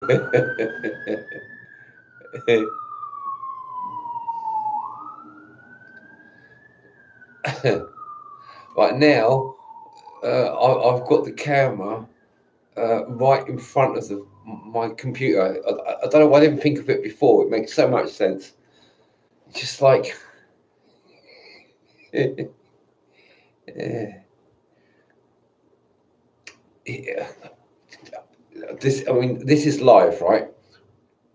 Right now, I've got the camera right in front of my computer. I don't know why I didn't think of it before. It makes so much sense. Just like, yeah, yeah. This, I mean, this is live, right?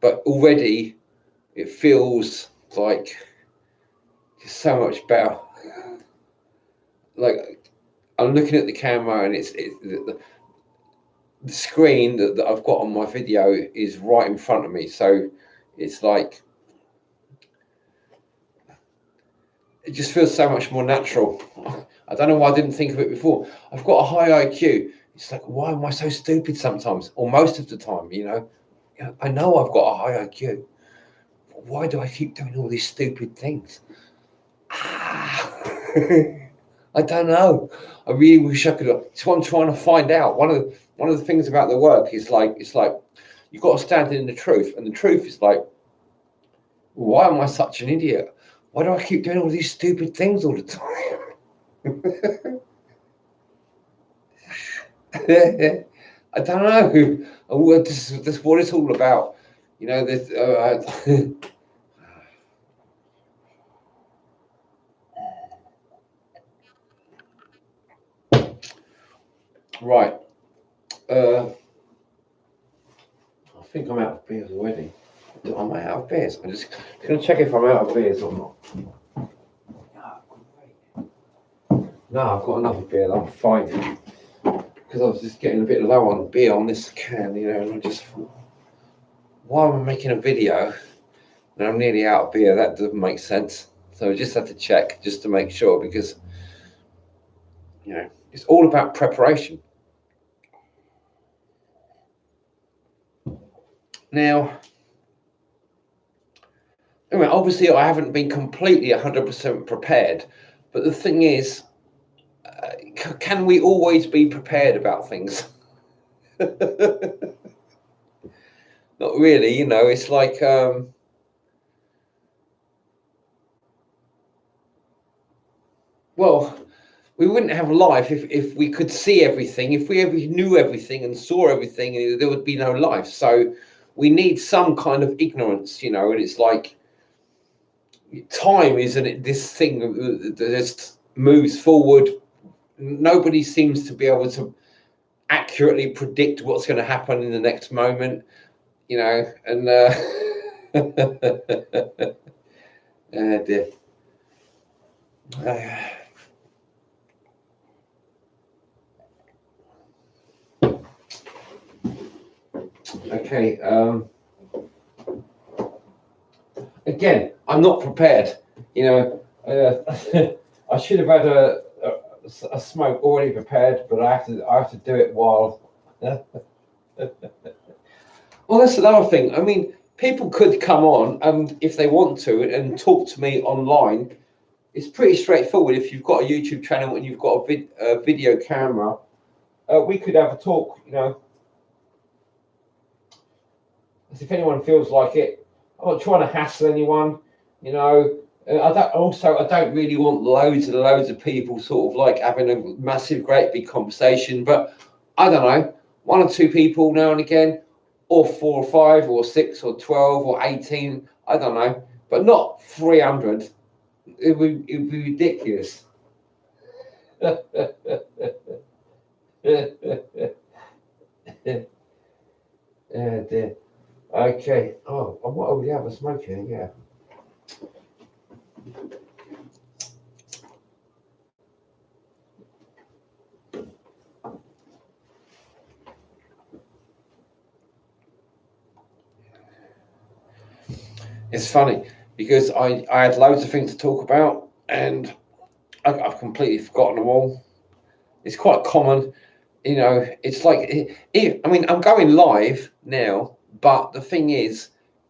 But already it feels like just so much better. Like I'm looking at the camera and it's the screen that I've got on my video is right in front of me. So it's like it just feels so much more natural. I don't know why I didn't think of it before. I've got a high IQ. It's like, why am I so stupid sometimes, or most of the time? I know I've got a high IQ. Why do I keep doing all these stupid things? I don't know. I really wish I could. It's what I'm trying to find out. One of the things about the work is like it's like you've got to stand in the truth, and the truth is like, why am I such an idiot? Why do I keep doing all these stupid things all the time? I don't know. This what it's all about. This. Right. Uh, I think I'm out of beers already. Am I out of beers? I'm just going to check if I'm out of beers or not. No, I've got another beer. I'm fine. Because I was just getting a bit low on beer on this can, and I just thought, why am I making a video and I'm nearly out of beer? That doesn't make sense. So I just had to check just to make sure because, it's all about preparation. Now, obviously I haven't been completely 100% prepared, but the thing is, can we always be prepared about things? Not really, it's like, well, we wouldn't have life if we could see everything. If we ever knew everything and saw everything, there would be no life. So we need some kind of ignorance, and it's like time, isn't it? This thing that just moves forward. Nobody seems to be able to accurately predict what's going to happen in the next moment, and dear. Okay. Again, I'm not prepared. I should have had a smoke already prepared, but I have to do it while. Well, that's another thing. I mean, people could come on and if they want to and talk to me online. It's pretty straightforward. If you've got a YouTube channel and you've got a video camera, we could have a talk. As if anyone feels like it. I'm not trying to hassle anyone. I don't really want loads and loads of people sort of like having a massive, great big conversation. But I don't know, one or two people now and again, or four or five or six or 12 or 18. I don't know, but not 300. It would be ridiculous. Dear. Okay. Oh, what? Oh, yeah, I was smoking. Yeah. It's funny because I had loads of things to talk about and I've completely forgotten them all. It's quite common, It's like, I mean, I'm going live now, but the thing is,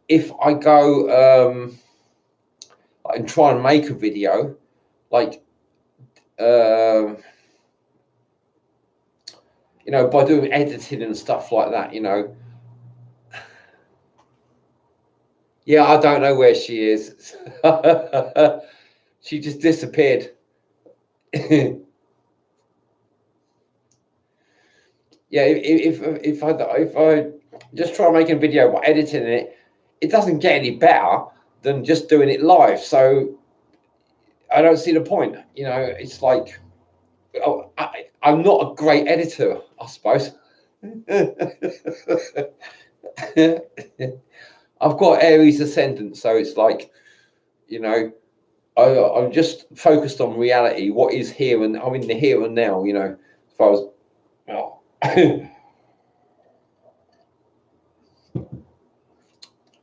if I go and try and make a video, like, uh, by doing editing and stuff like that, Yeah, I don't know where she is. She just disappeared. Yeah, if I just try making a video by editing it, it doesn't get any better than just doing it live. So I don't see the point. You know, it's like, oh, I'm not a great editor, I suppose. I've got Aries ascendant, so it's like, you know, I'm just focused on reality, what is here, and I'm in the here and now. You know, as far as well,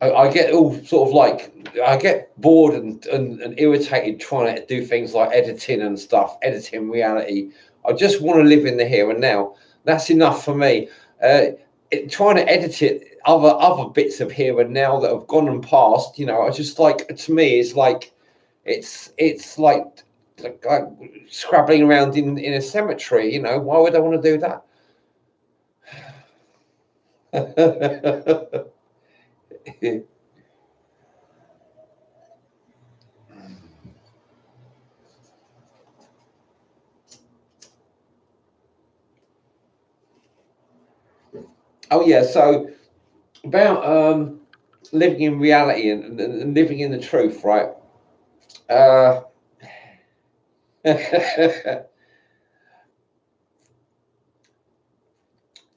I get all sort of like, I get bored and irritated trying to do things like editing and stuff, editing reality. I just want to live in the here and now. That's enough for me. Trying to edit it, other bits of here and now that have gone and passed. You know, I just like, to me, it's like, it's like scrabbling around in a cemetery. You know, why would I want to do that? Oh yeah, so about living in reality and living in the truth, right? Uh,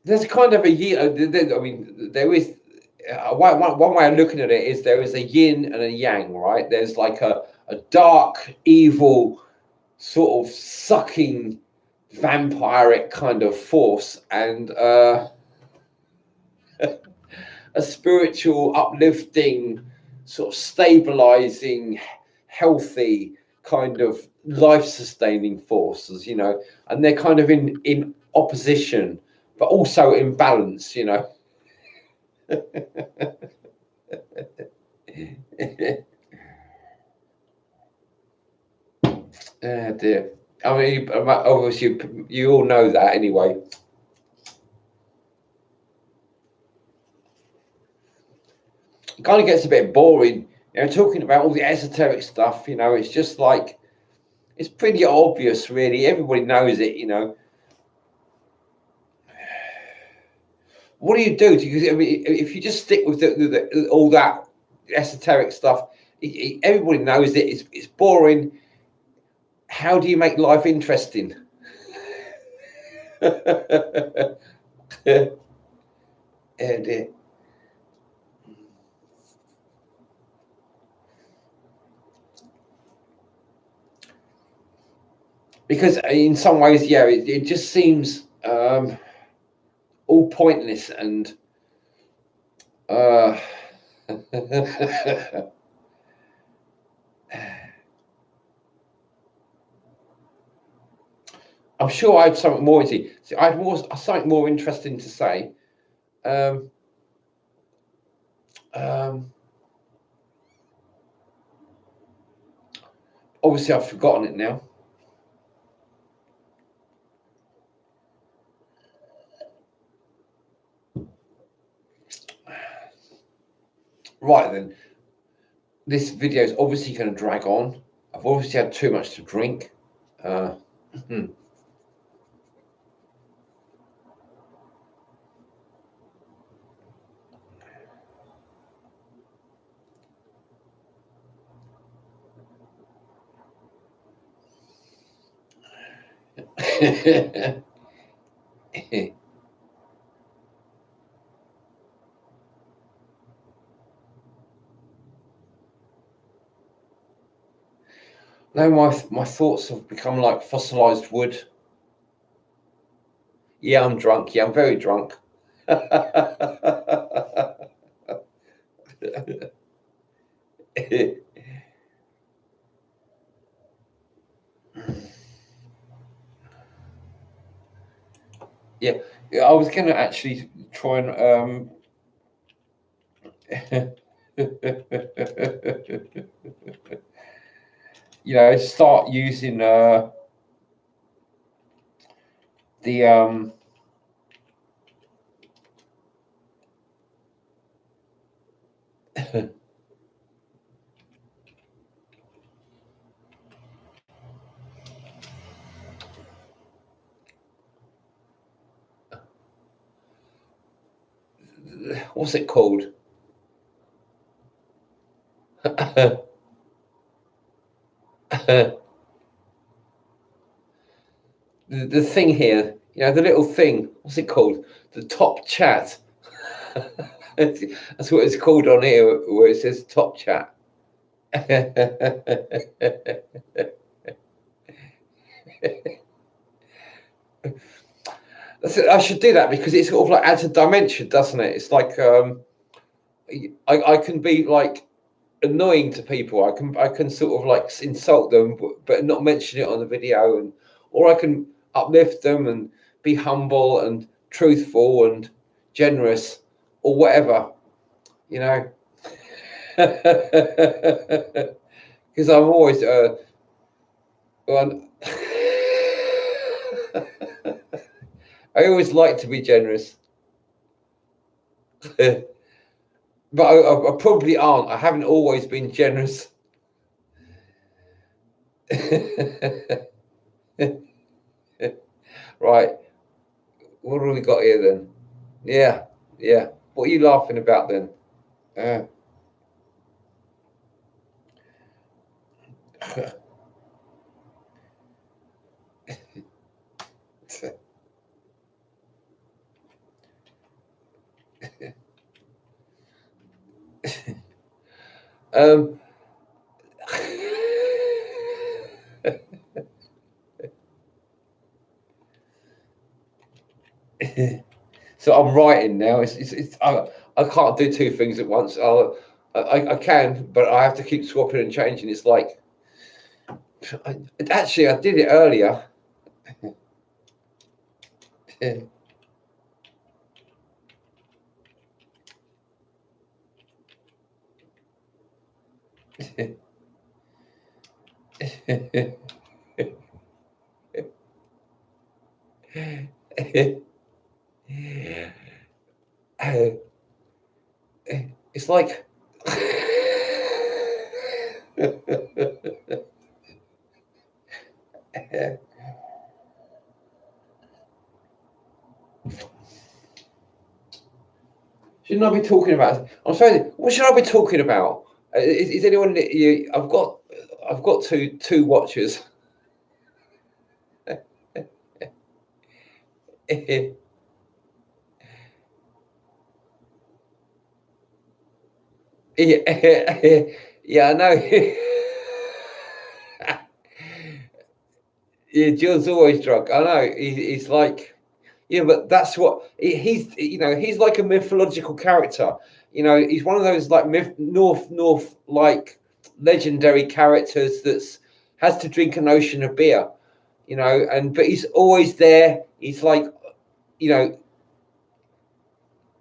there's kind of a I mean, there is one way of looking at it is there is a yin and a yang, right? There's like a dark, evil, sort of sucking, vampiric kind of force, and a spiritual, uplifting, sort of stabilizing, healthy kind of life-sustaining forces, you know, and they're kind of in opposition, but also in balance, you know. Oh dear. I mean, obviously, you all know that anyway. It kind of gets a bit boring, you know, talking about all the esoteric stuff. You know, it's just like, it's pretty obvious, really. Everybody knows it, you know. What do you do? I mean, if you just stick with all that esoteric stuff, everybody knows it. It's boring. How do you make life interesting? And because in some ways, yeah, it just seems all pointless and uh, I'm sure I had something more to see. I had something more interesting to say. Um, um, Obviously, I've forgotten it now. Right then, this video is obviously going to drag on. I've obviously had too much to drink. Uh, now my thoughts have become like fossilized wood. Yeah, I'm drunk. Yeah, I'm very drunk. Yeah, I was going to actually try and you know, start using the what's it called? The thing here, the little thing, what's it called? The top chat. That's what it's called on here, where it says top chat. I should do that because it sort of like adds a dimension, doesn't it? It's like I can be like annoying to people. I can sort of like insult them, but not mention it on the video, or I can uplift them and be humble and truthful and generous or whatever, because I'm always well, I always like to be generous. But I probably aren't. I haven't always been generous. Right. What have we got here then? Yeah. What are you laughing about then? um So I'm writing now. I can't do two things at once. I can, but I have to keep swapping and changing. It's like actually I did it earlier. It's like shouldn't I be talking about? I'm sorry. What should I be talking about? Is anyone? I've got two watchers. Yeah, I know. Yeah, Joe's always drunk. I know. He's like, yeah, but that's what he's. He's like a mythological character. He's one of those like North like legendary characters that's has to drink an ocean of beer. But he's always there. He's like, you know,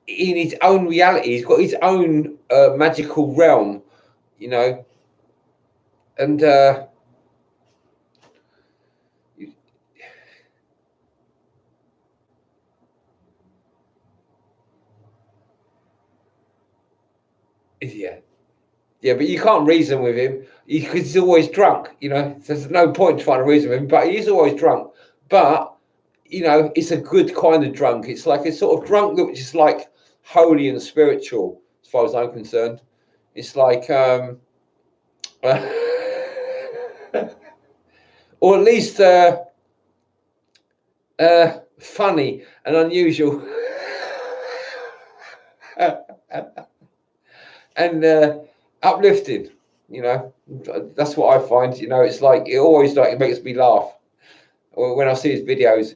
in his own reality. He's got his own magical realm. You know, and yeah. Yeah, but you can't reason with him because he's always drunk. There's no point trying to reason with him, but he's always drunk. But it's a good kind of drunk. It's like a sort of drunk which is like holy and spiritual, as far as I'm concerned. It's like, or at least funny and unusual, and uplifting. That's what I find. It's like it makes me laugh when I see his videos.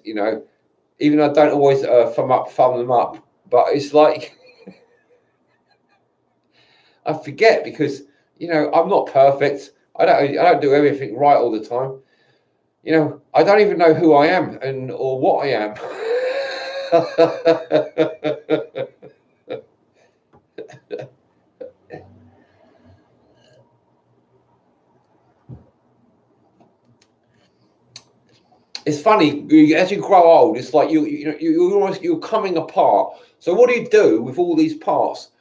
Even though I don't always thumb them up, but it's like I forget because I'm not perfect. I don't do everything right all the time. I don't even know who I am or what I am. It's funny as you grow old. It's like you're coming apart. So what do you do with all these parts?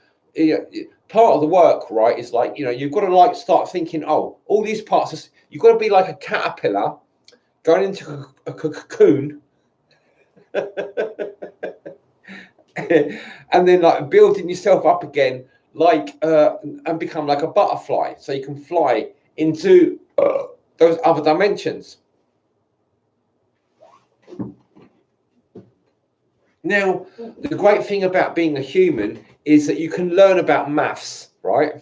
Part of the work, right, is like you've got to like start thinking. Oh, all these parts. You've got to be like a caterpillar going into a cocoon, and then like building yourself up again, like and become like a butterfly, so you can fly into those other dimensions. Now, the great thing about being a human is that you can learn about maths, right?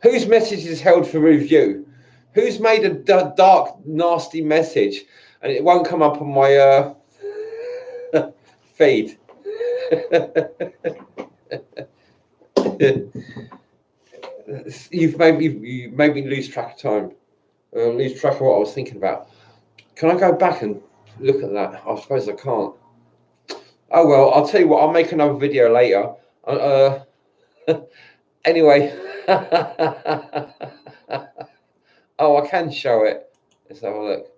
Whose message is held for review? Who's made a dark, nasty message and it won't come up on my feed? You made me lose track of time, lose track of what I was thinking about. Can I go back and look at that? I suppose I can't. Oh well, I'll tell you what. I'll make another video later. Anyway. Oh, I can show it. Let's have a look.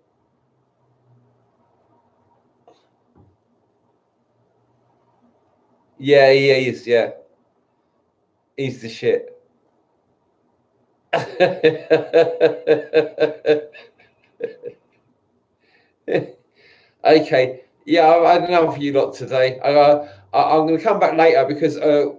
Yeah, he is. Yeah, he's the shit. Okay. Yeah, I don't know for you lot today. I'm going to come back later because I'm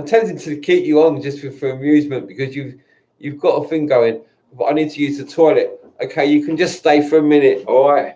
tempted to keep you on just for amusement because you've got a thing going, but I need to use the toilet. Okay, you can just stay for a minute, all right?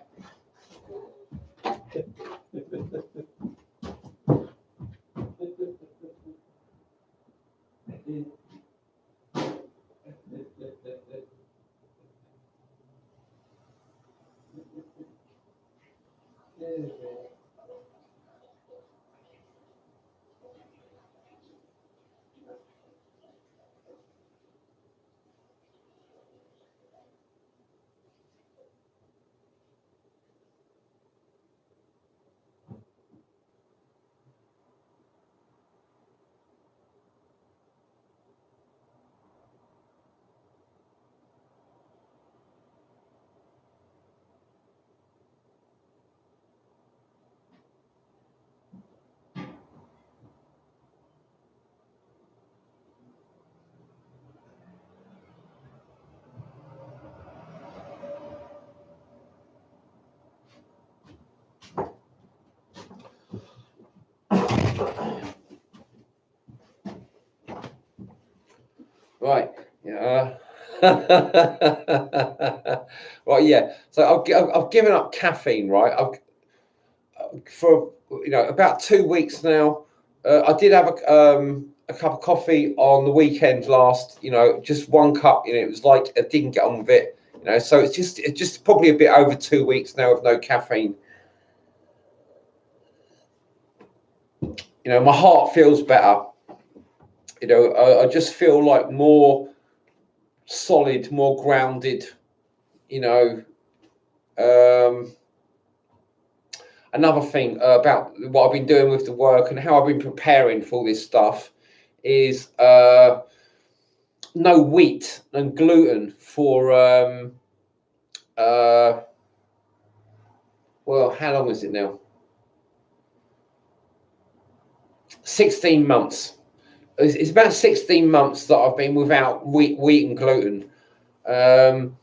Right. Yeah. Right. Yeah. So I've given up caffeine. Right. For about 2 weeks now. I did have a cup of coffee on the weekend last. Just one cup. It was like I didn't get on with it. So it's just probably a bit over 2 weeks now with no caffeine. My heart feels better. I just feel like more solid, more grounded. Another thing about what I've been doing with the work and how I've been preparing for this stuff is no wheat and gluten for well, how long is it now? 16 months. It's about 16 months that I've been without wheat and gluten. And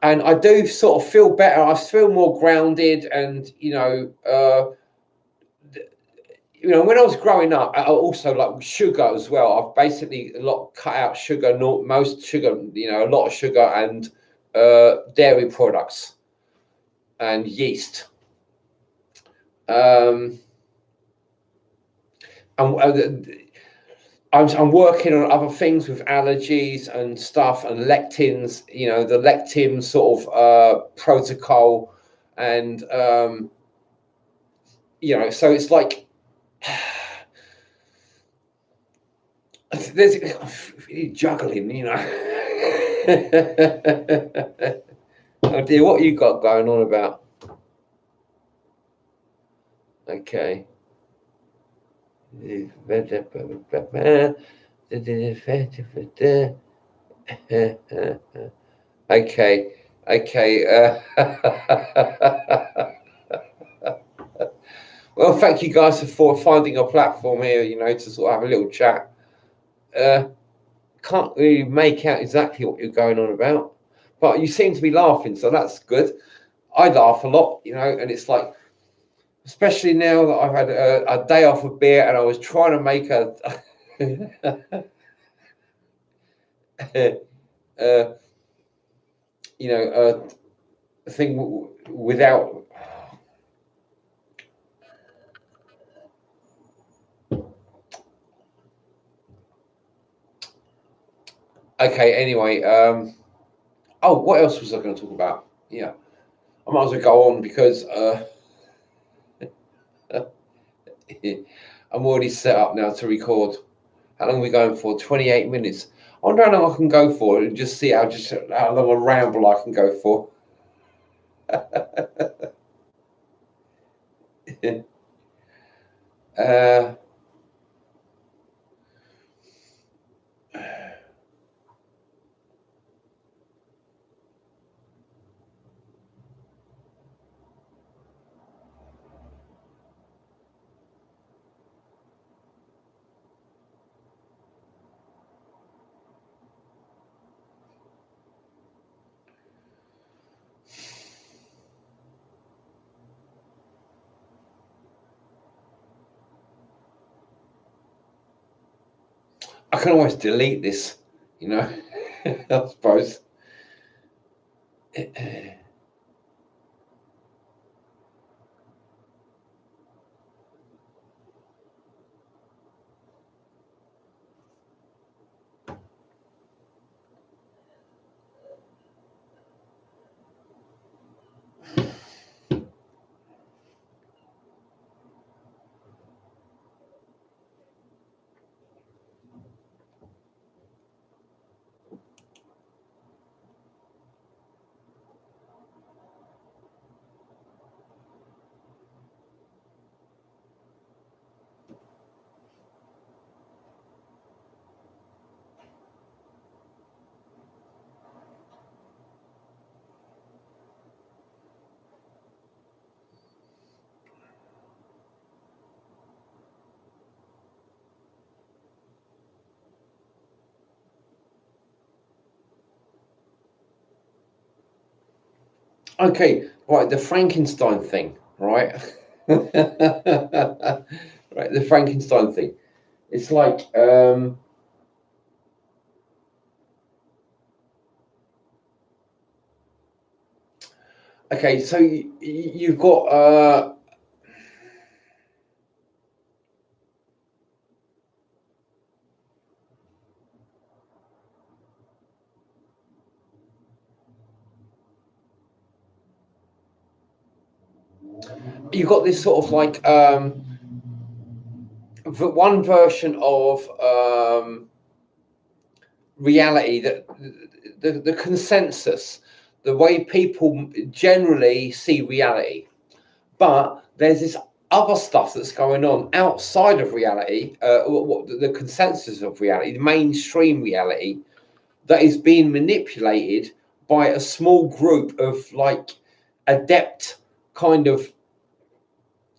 I do sort of feel better. I feel more grounded, and when I was growing up, I also like sugar as well. I've basically cut out sugar, most sugar, a lot of sugar and dairy products and yeast. And I'm working on other things with allergies and stuff and lectins, the lectin sort of protocol. And, so it's like, there's really juggling, Oh dear, what you got going on about? Okay. Okay. Well, thank you guys for finding a platform here, to sort of have a little chat. Can't really make out exactly what you're going on about, but you seem to be laughing, so that's good. I laugh a lot, and it's like, especially now that I've had a day off of beer and I was trying to make a, a thing without. Okay, anyway, oh, what else was I going to talk about? Yeah, I might as well go on because I'm already set up now to record. How long are we going for? 28 minutes. I wonder how long I can go for and just see how long a ramble I can go for. uh, I can always delete this, I suppose. Okay, right, the Frankenstein thing, right? Right, the Frankenstein thing. It's like, okay, so you've got this sort of like one version of reality, that the consensus, the way people generally see reality. But there's this other stuff that's going on outside of reality, what the consensus of reality, the mainstream reality, that is being manipulated by a small group of like adept kind of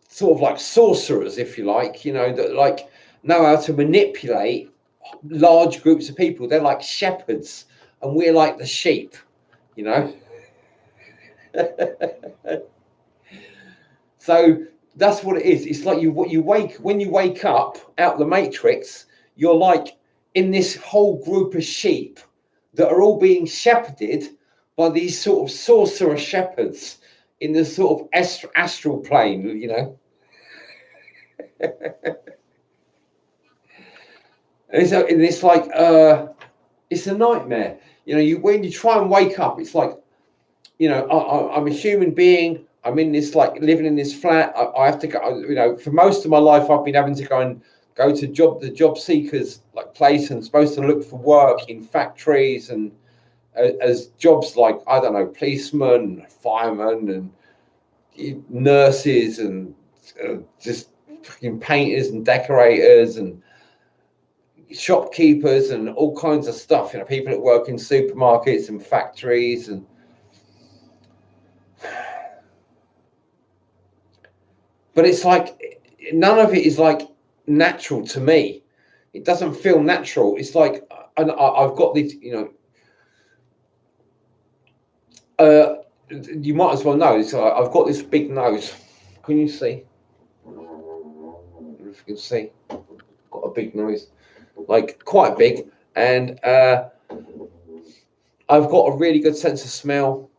sort of like sorcerers, if you like, that like know how to manipulate large groups of people. They're like shepherds, and we're like the sheep, you know. So that's what it is. It's like when you wake up out the matrix, you're like in this whole group of sheep that are all being shepherded by these sort of sorcerer shepherds in the sort of astral plane, And it's like it's a nightmare. When you try and wake up, it's like, I'm a human being. I'm in this, like, living in this flat. I have to go. For most of my life, I've been having to go to the job seekers like place, and supposed to look for work in factories and as jobs like, I don't know, policemen, firemen, and nurses, and just fucking painters and decorators and shopkeepers and all kinds of stuff. People that work in supermarkets and factories, and but it's like none of it is like natural to me. It doesn't feel natural. It's like, and I've got this, you might as well know. So I've got this big nose. Can you see? If you can see, got a big nose, like quite big, and I've got a really good sense of smell.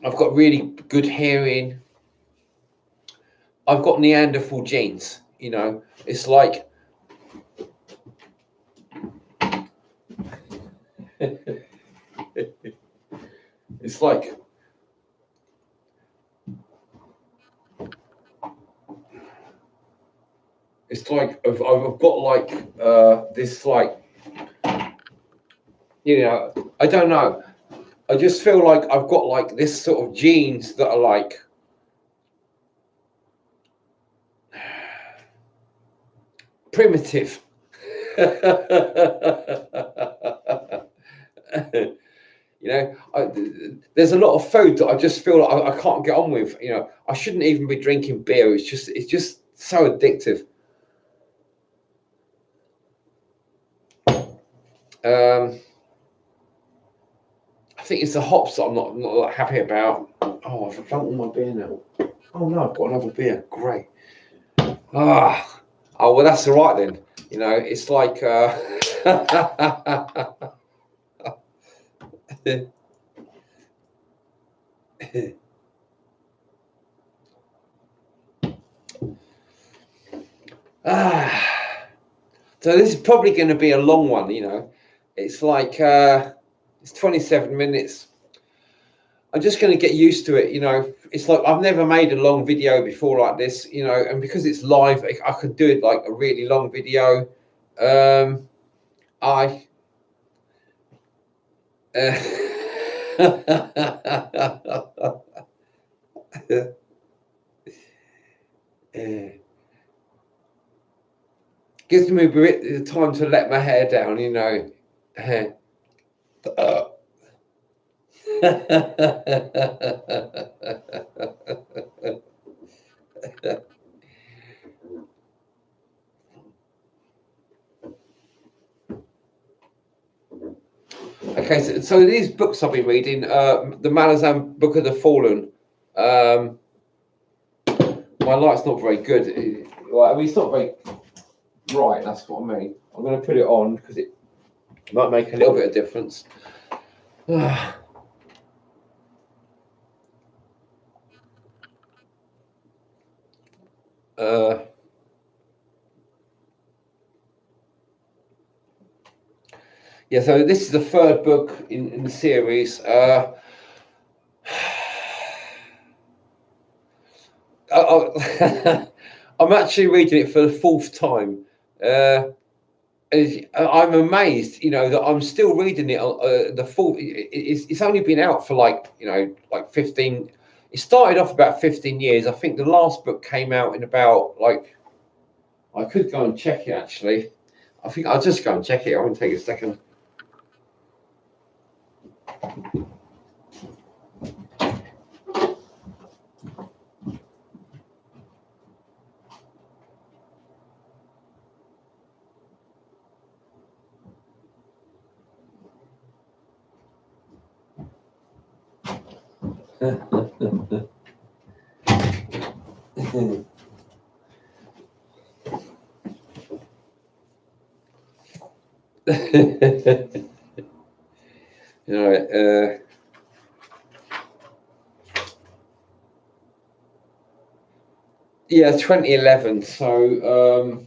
I've got really good hearing. I've got Neanderthal genes. It's like it's like I've got like this, like, I don't know. I just feel like I've got like this sort of genes that are like primitive. There's a lot of food that I just feel like I can't get on with. I shouldn't even be drinking beer. It's just so addictive. I think it's the hops that I'm not happy about. Oh, I've drunk all my beer now. Oh no, I've got another beer. Great. Oh, well, that's all right then. It's like so this is probably going to be a long one. It's like it's 27 minutes. I'm just going to get used to it. It's like I've never made a long video before like this. And because it's live, I could do it like a really long video. Gives me a bit of time to let my hair down. Okay, so these books I've been reading, the Malazan Book of the Fallen. My light's not very good. It's not very bright. That's what I mean. I'm going to put it on because it might make a little bit of difference. Yeah, so this is the third book in the series. I'm actually reading it for the fourth time. I'm amazed, that I'm still reading it. The fourth. It's only been out for like 15. It started off about 15 years. I think the last book came out in about I could go and check it actually. I think I'll just go and check it. I won't take a second. Yeah, 2011. So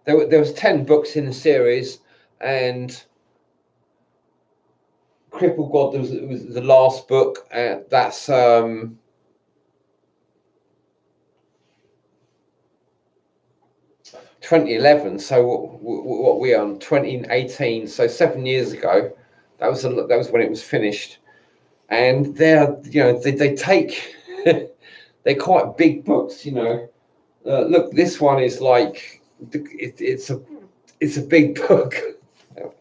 there was 10 books in the series, and Cripple God was the last book. That's 2011. So what we on 2018? So 7 years ago. That was when it was finished. And they take they're quite big books. Look, this one is like it's a big book.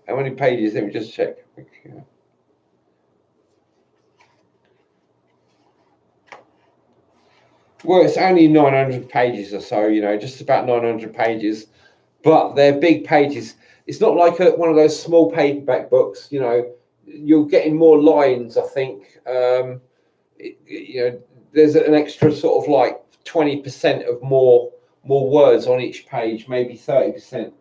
How many pages? Let me just check. Well, it's only 900 pages or so, just about 900 pages, but they're big pages. It's not like one of those small paperback books, you're getting more lines, I think. There's an extra sort of like 20% of more words on each page, maybe 30%.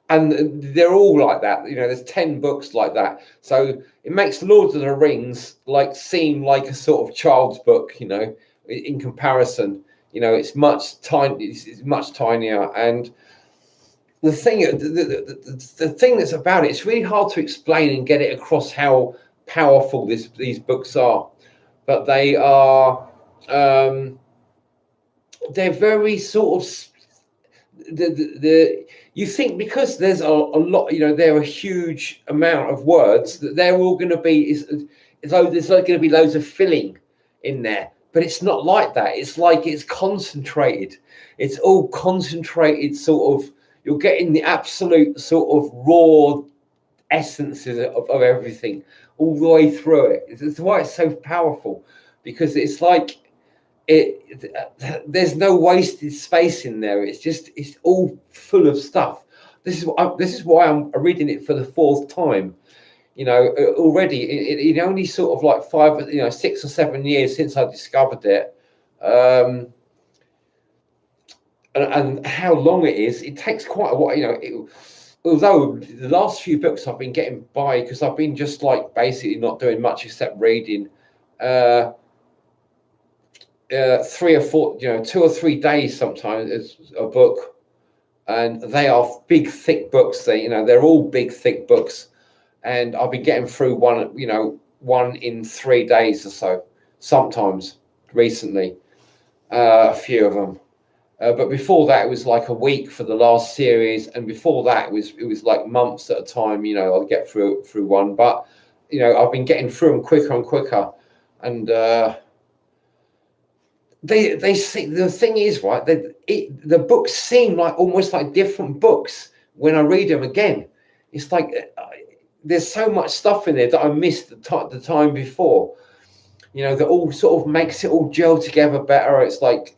And they're all like that. There's 10 books like that, so it makes Lord of the Rings seem like a sort of child's book, in comparison. It's much tinier. And the thing that's about it, it's really hard to explain and get it across how powerful these books are, but they are they're very sort of you think, because there's a lot, there are a huge amount of words, that they're all going to be as though there's going to be loads of filling in there, but it's not like that. It's like it's concentrated. It's all concentrated, sort of. You're getting the absolute sort of raw essences of everything all the way through it. It's why it's so powerful, because it's like there's no wasted space in there. It's all full of stuff. This is why I'm reading it for the fourth time. Already it only sort of like 6 or 7 years since I discovered it. And how long it is, it takes quite a while. Although the last few books I've been getting by, because I've been just like basically not doing much except reading. 3 or 4, 2 or 3 days sometimes is a book, and they are big, thick books. They're all big, thick books, and I'll be getting through one in 3 days or so. Sometimes recently, a few of them, but before that it was like a week for the last series, and before that it was like months at a time. I'll get through one, but I've been getting through them quicker and quicker, and they see, the thing is, right, the books seem like almost like different books when I read them again. It's like there's so much stuff in there that I missed the time before, that all sort of makes it all gel together better. It's like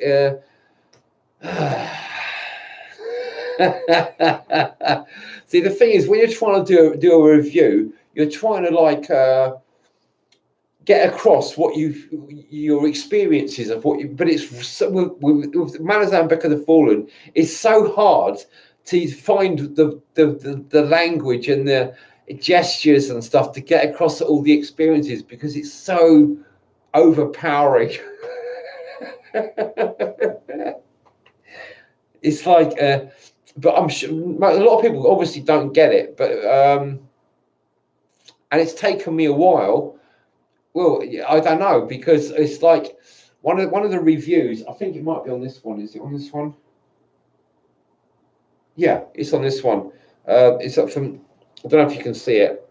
see, the thing is, when you're trying to do a review, you're trying to get across what your experiences of what you, but it's so, with Malazan Book of the Fallen, it's so hard to find the language and the gestures and stuff to get across all the experiences, because it's so overpowering. It's like but I'm sure a lot of people obviously don't get it, but and it's taken me a while. Well, I don't know, because it's like one of the reviews. I think it might be on this one. Is it on this one? Yeah, it's on this one. It's up from. I don't know if you can see it.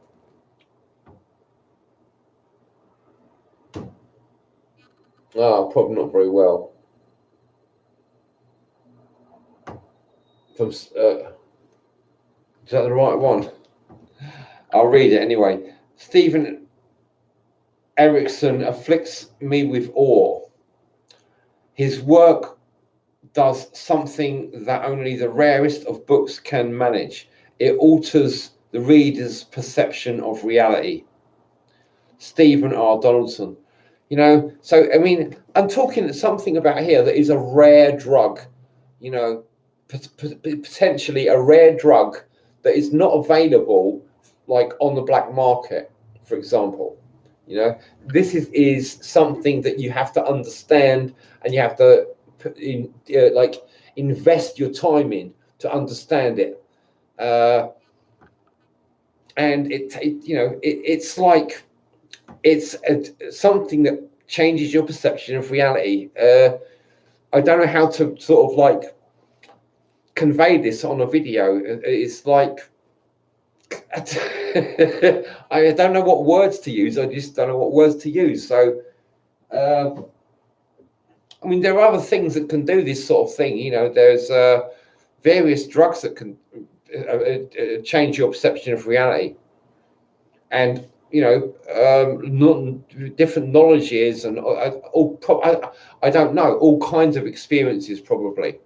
Oh, probably not very well. From is that the right one? I'll read it anyway. Stephen Erickson afflicts me with awe. His work does something that only the rarest of books can manage. It alters the reader's perception of reality. Stephen R. Donaldson. So I mean, I'm talking something about here that is a rare drug, potentially a rare drug that is not available like on the black market, for example. This is something that you have to understand, and you have to invest your time in to understand it. And it's like something that changes your perception of reality. I don't know how to sort of like convey this on a video. It's like I don't know what words to use. I just don't know what words to use. So, I mean, there are other things that can do this sort of thing. There's various drugs that can change your perception of reality, and different knowledges and I don't know, all kinds of experiences probably.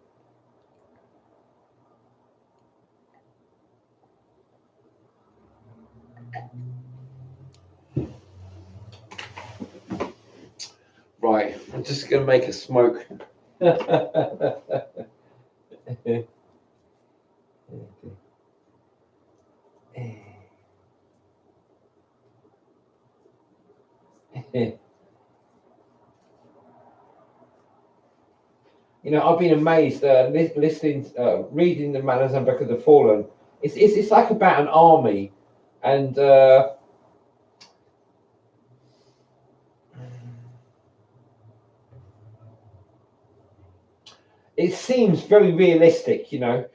Right, I'm just going to make a smoke. I've been amazed listening, reading the Malazan Book of the Fallen. It's like about an army, and it seems very realistic. A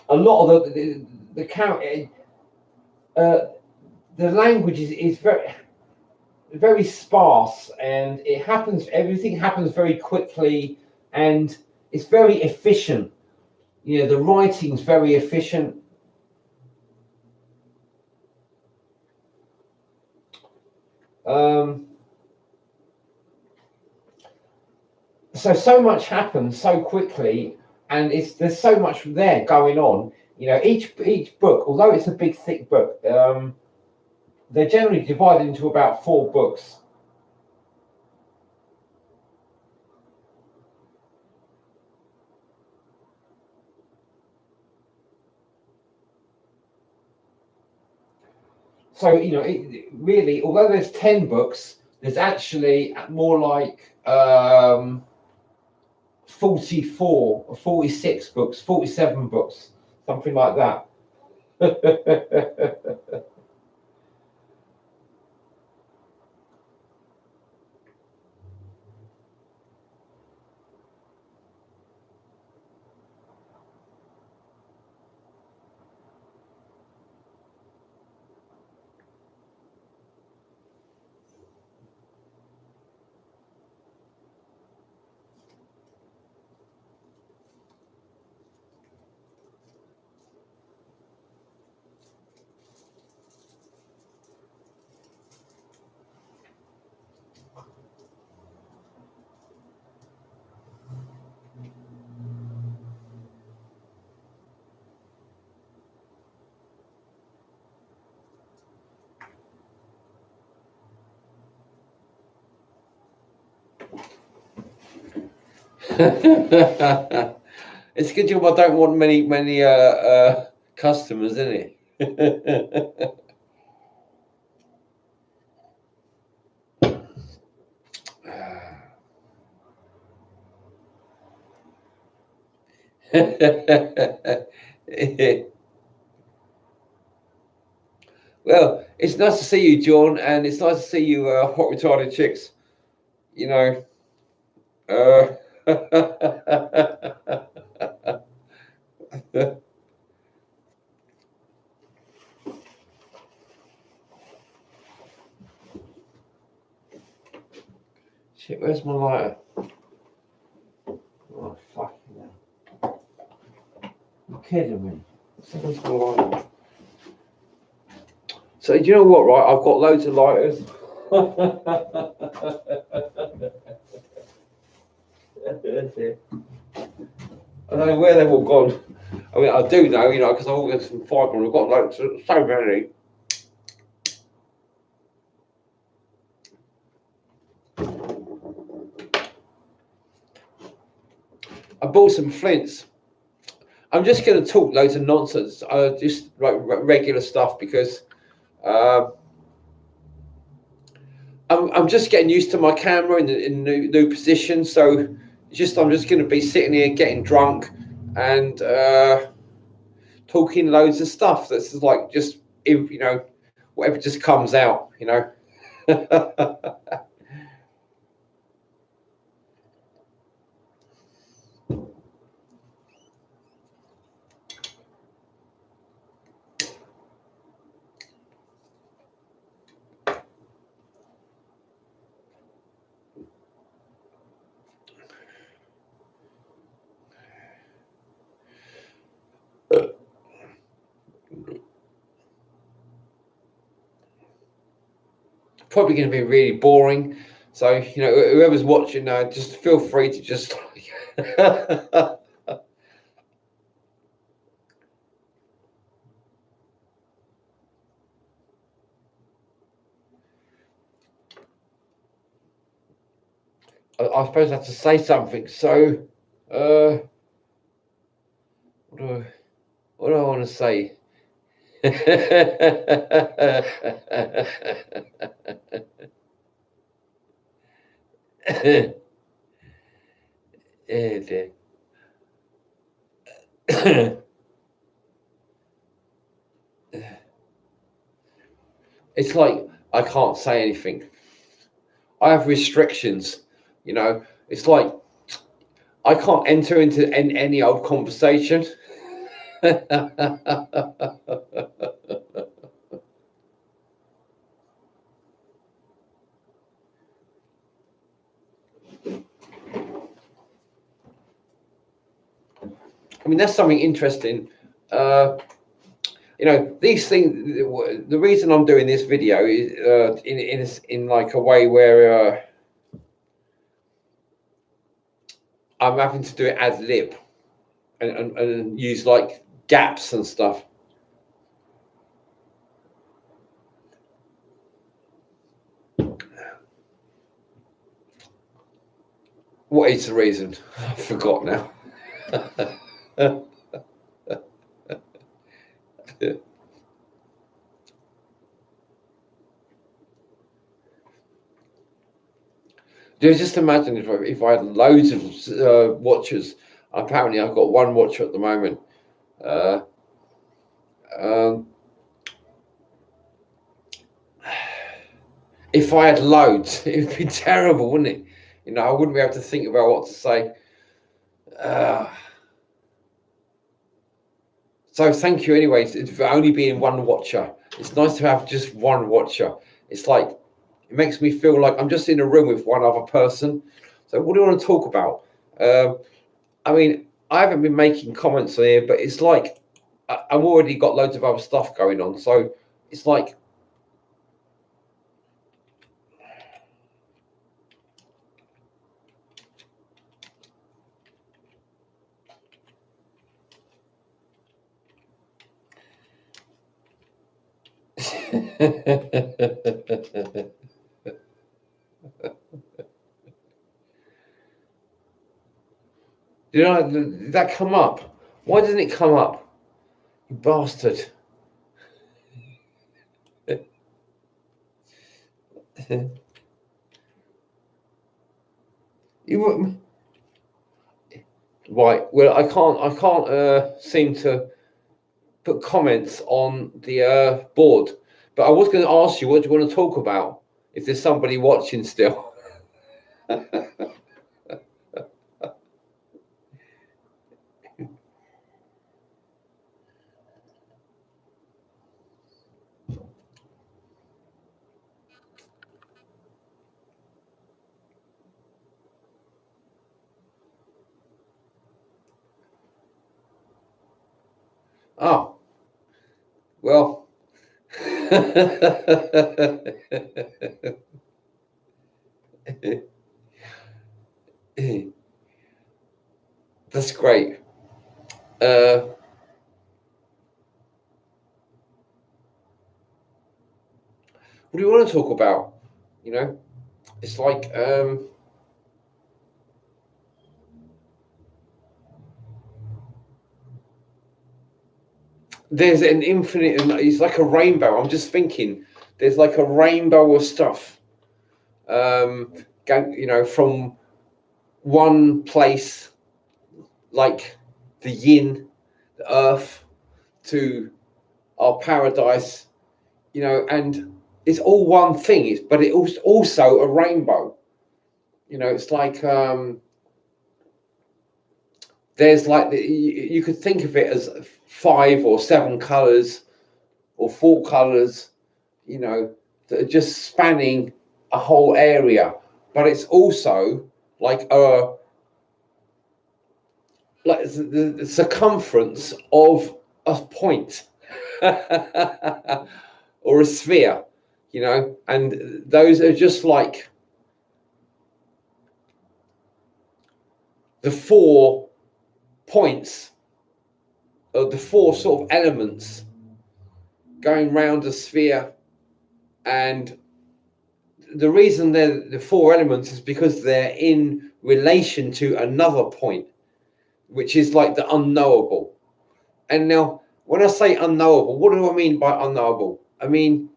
lot of the character, the language is very sparse, and everything happens very quickly, and it's very efficient. The writing's very efficient. So much happens so quickly, and there's so much there going on. Each book, although it's a big thick book, they're generally divided into about 4 books. So really, although there's 10 books, there's actually more like 44 or 46 books, 47 books, something like that. It's a good job I don't want many customers, isn't it? Well, it's nice to see you, John, and it's nice to see you, hot retarded chicks. You know. Shit, where's my lighter? Oh, fucking hell. You're kidding me. Where's my lighter? So, do you know what, right? I've got loads of lighters. I don't know where they've all gone. I mean, I do know, because I've all got some fibre and I've got loads, so many. I bought some flints. I'm just going to talk loads of nonsense, just like regular stuff, because I'm just getting used to my camera in the new position. So I'm just going to be sitting here getting drunk and talking loads of stuff. That's like just whatever just comes out. probably going to be really boring. So, you know, whoever's watching now, just feel free to just I suppose I have to say something. So, what do I want to say? It's like I can't say anything. I have restrictions, you know. It's like I can't enter into any old conversation. I mean, that's something interesting. You know, these things. The reason I'm doing this video is in like a way where I'm having to do it ad lib and use like gaps and stuff. What is the reason? I forgot now. Just imagine if I had loads of watchers. Apparently, I've got one watcher at the moment. Uh, um, if I had loads, it would be terrible, wouldn't it? You know, I wouldn't be able to think about what to say. So thank you, anyways, for only being one watcher. It's nice to have just one watcher. It's like it makes me feel like I'm just in a room with one other person. So what do you want to talk about? I mean, I haven't been making comments on here, but it's like I've already got loads of other stuff going on. So it's like you know, did that come up? Why doesn't it come up? You bastard. You right? Well, I can't seem to put comments on the board. But I was going to ask you, what do you want to talk about? If there's somebody watching still. Oh, well. That's great. What do you want to talk about? You know, it's like there's an infinite. It's like a rainbow. I'm just thinking. There's like a rainbow of stuff. You know, from one place like the yin, the earth, to our paradise, you know, and it's all one thing. But it was also a rainbow. You know, it's like there's like you could think of it as 5 or 7 colors or 4 colors, you know, that are just spanning a whole area. But it's also like the circumference of a point or a sphere. you know, and those are just like the 4 points of the 4 sort of elements going round a sphere. And the reason they're the 4 elements is because they're in relation to another point, which is like the unknowable. And now, when I say unknowable, what do I mean by unknowable? I mean,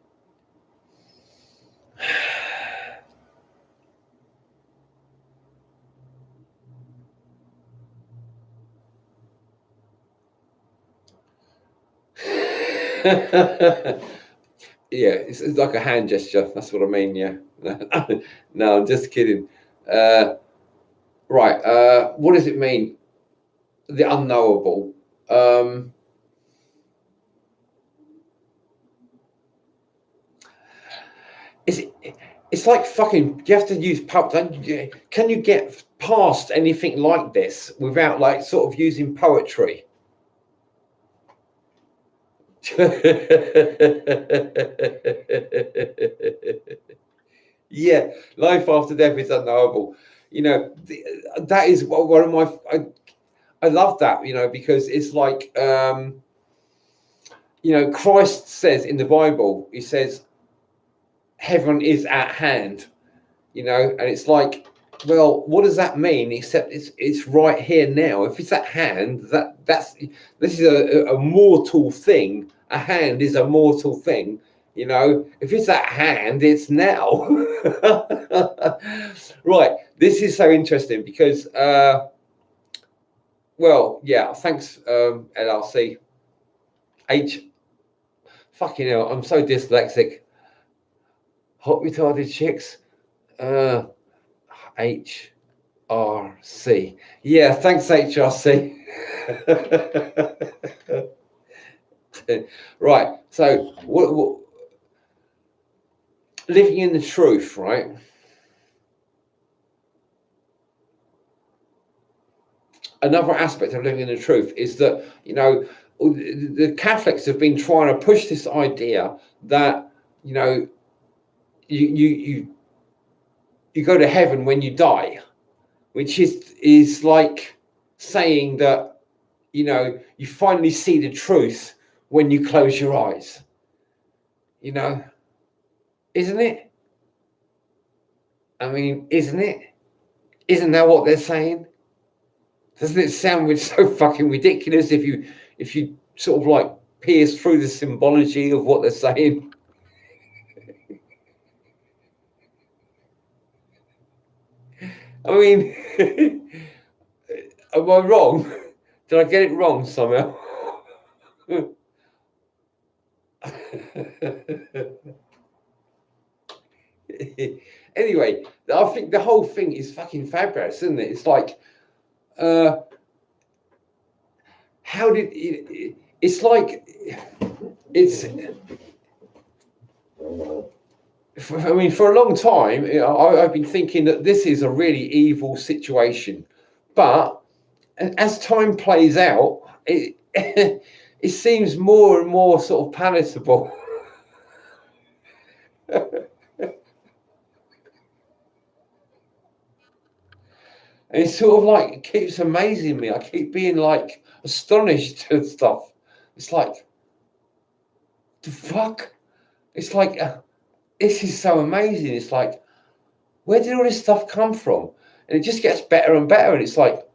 yeah, it's like a hand gesture. That's what I mean. Yeah. No, I'm just kidding. Right. What does it mean? The unknowable. Is it? It's like fucking. You have to use pub. Can you get past anything like this without like sort of using poetry? Yeah, life after death is unknowable. You know, that is one of my. I love that. You know, because it's like, you know, Christ says in the Bible, he says, "Heaven is at hand." You know, and it's like, well, what does that mean? Except it's right here now. If it's at hand, that's this is a mortal thing. A hand is a mortal thing. You know, if it's at hand, it's now. Right. This is so interesting because, well, yeah. Thanks, LRC. Fucking hell, I'm so dyslexic. Hot retarded chicks. HRC. Yeah, thanks, HRC. Right. So, what living in the truth, right? Another aspect of living in the truth is that, you know, the Catholics have been trying to push this idea that, you know, you go to heaven when you die, which is like saying that, you know, you finally see the truth when you close your eyes. You know, isn't it? I mean, isn't it? Isn't that what they're saying? Doesn't it sound so fucking ridiculous if you sort of like pierce through the symbology of what they're saying? I mean, am I wrong? Did I get it wrong somehow? Anyway, I think the whole thing is fucking fabulous, isn't it? It's like, how did it? It's like it's. I mean, for a long time, you know, I've been thinking that this is a really evil situation, but as time plays out, it it seems more and more sort of palatable. And it's sort of like it keeps amazing me. I keep being like astonished and stuff. It's like the fuck. It's like this is so amazing. It's like, where did all this stuff come from? And it just gets better and better. And it's like,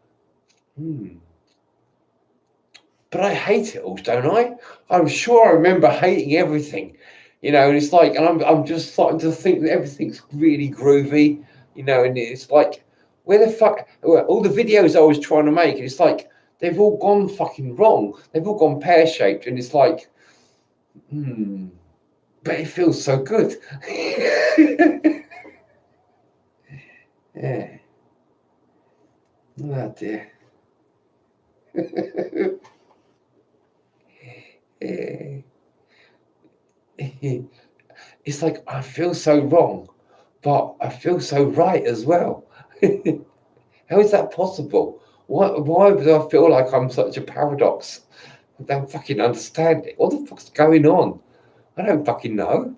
but I hate it all, don't I? I'm sure I remember hating everything, you know. And it's like, and I'm just starting to think that everything's really groovy, you know. And it's like, where the fuck? All the videos I was trying to make, and it's like they've all gone fucking wrong. They've all gone pear shaped, and it's like, but it feels so good. Yeah. Oh dear. It's like I feel so wrong, but I feel so right as well. How is that possible? Why do I feel like I'm such a paradox? I don't fucking understand it. What the fuck's going on? I don't fucking know.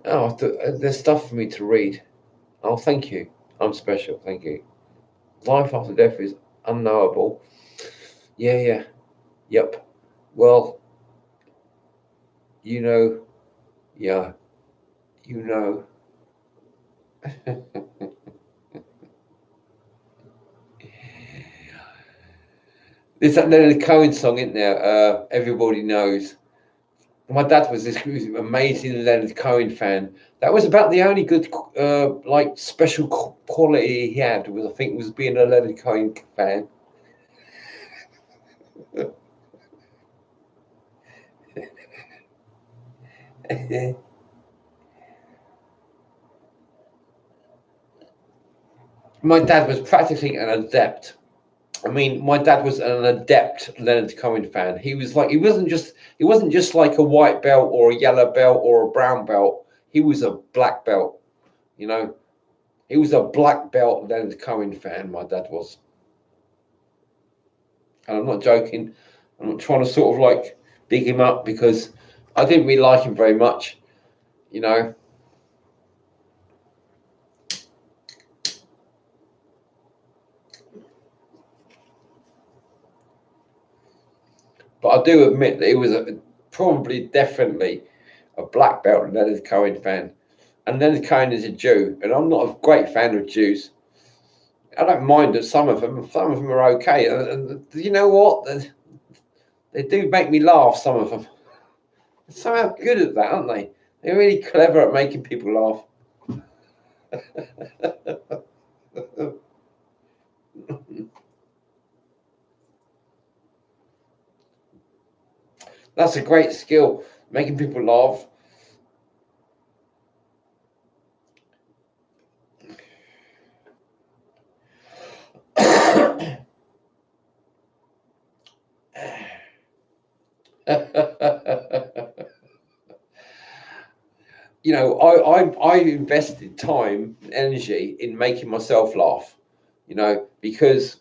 Oh, there's stuff for me to read. Oh, thank you. I'm special. Thank you. Life after death is unknowable. Yeah, yeah. Yep. Well, you know, yeah, you know. There's that Leonard Cohen song, isn't there? Everybody knows. My dad was this amazing Leonard Cohen fan. That was about the only good, like special quality he had. Was I think was being a Leonard Cohen fan. My dad was practically an adept. I mean, my dad was an adept Leonard Cohen fan. He was like he wasn't just like a white belt or a yellow belt or a brown belt. He was a black belt. You know, he was a black belt Leonard Cohen fan. My dad was, and I'm not joking. I'm not trying to sort of like big him up because I didn't really like him very much. You know, but I do admit that he was probably definitely a black belt Leonard Cohen fan. And Leonard Cohen is a Jew, and I'm not a great fan of Jews. I don't mind that some of them. Some of them are okay, and you know what? They do make me laugh. Some of them. They're somehow good at that, aren't they? They're really clever at making people laugh. That's a great skill, making people laugh. You know, I invested time, energy in making myself laugh. You know, because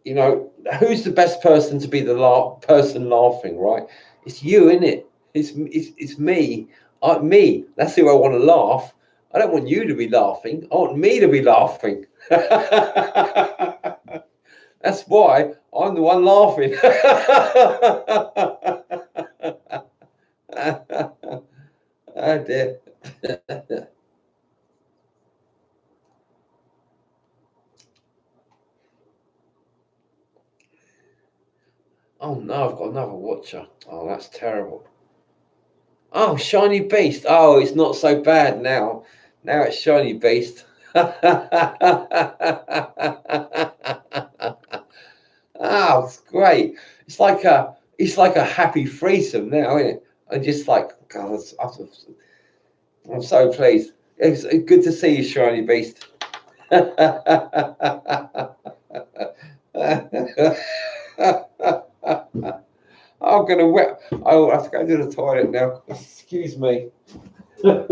you know who's the best person to be the person laughing, right? It's you, isn't it? It's me. Me. That's who I want to laugh. I don't want you to be laughing. I want me to be laughing. That's why I'm the one laughing. Oh dear. Oh no, I've got another watcher. Oh, that's terrible. Oh, Shiny Beast. Oh, it's not so bad now. Now it's Shiny Beast. Oh, it's great. It's like a happy threesome now, isn't it? I'm just like, God, I'm so pleased. It's good to see you, Shiny Beast. I'm gonna wet. I will have to go to the toilet now. Excuse me. Did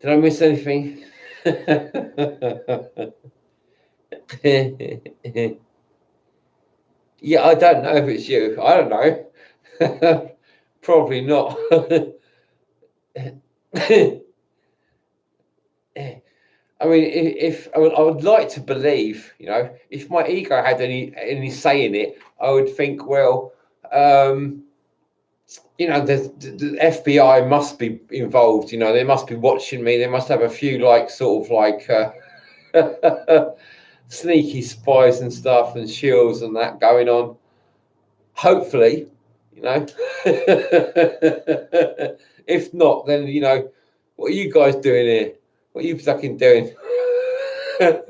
I miss anything? Yeah, I don't know if it's you. I don't know. Probably not. I mean, if I would like to believe, if my ego had any say in it, I would think, well, the FBI must be involved. They must be watching me. They must have a few sort of sneaky spies and stuff and shields and that going on. Hopefully, you know. If not, then what are you guys doing here? What are you fucking doing? I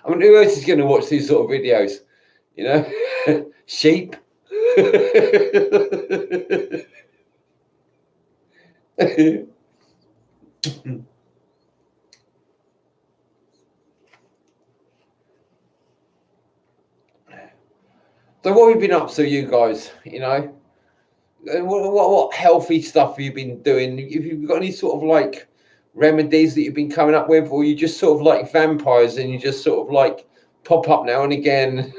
mean, who else is going to watch these sort of videos? Sheep. So what have you been up to, you guys? What healthy stuff have you been doing? Have you got any sort of remedies that you've been coming up with, or you just sort of like vampires and you just sort of pop up now and again?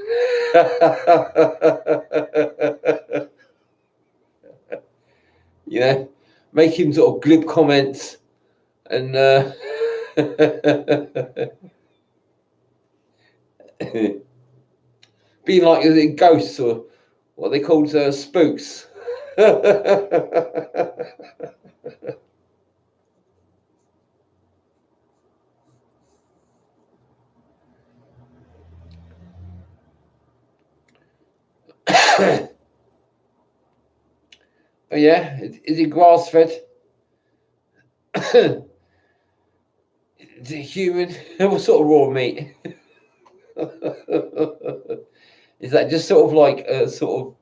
Making sort of glib comments and being like ghosts, or what they called spooks. Oh yeah, is it grass fed? Is it human? What sort of raw meat? Is that just sort of like a sort of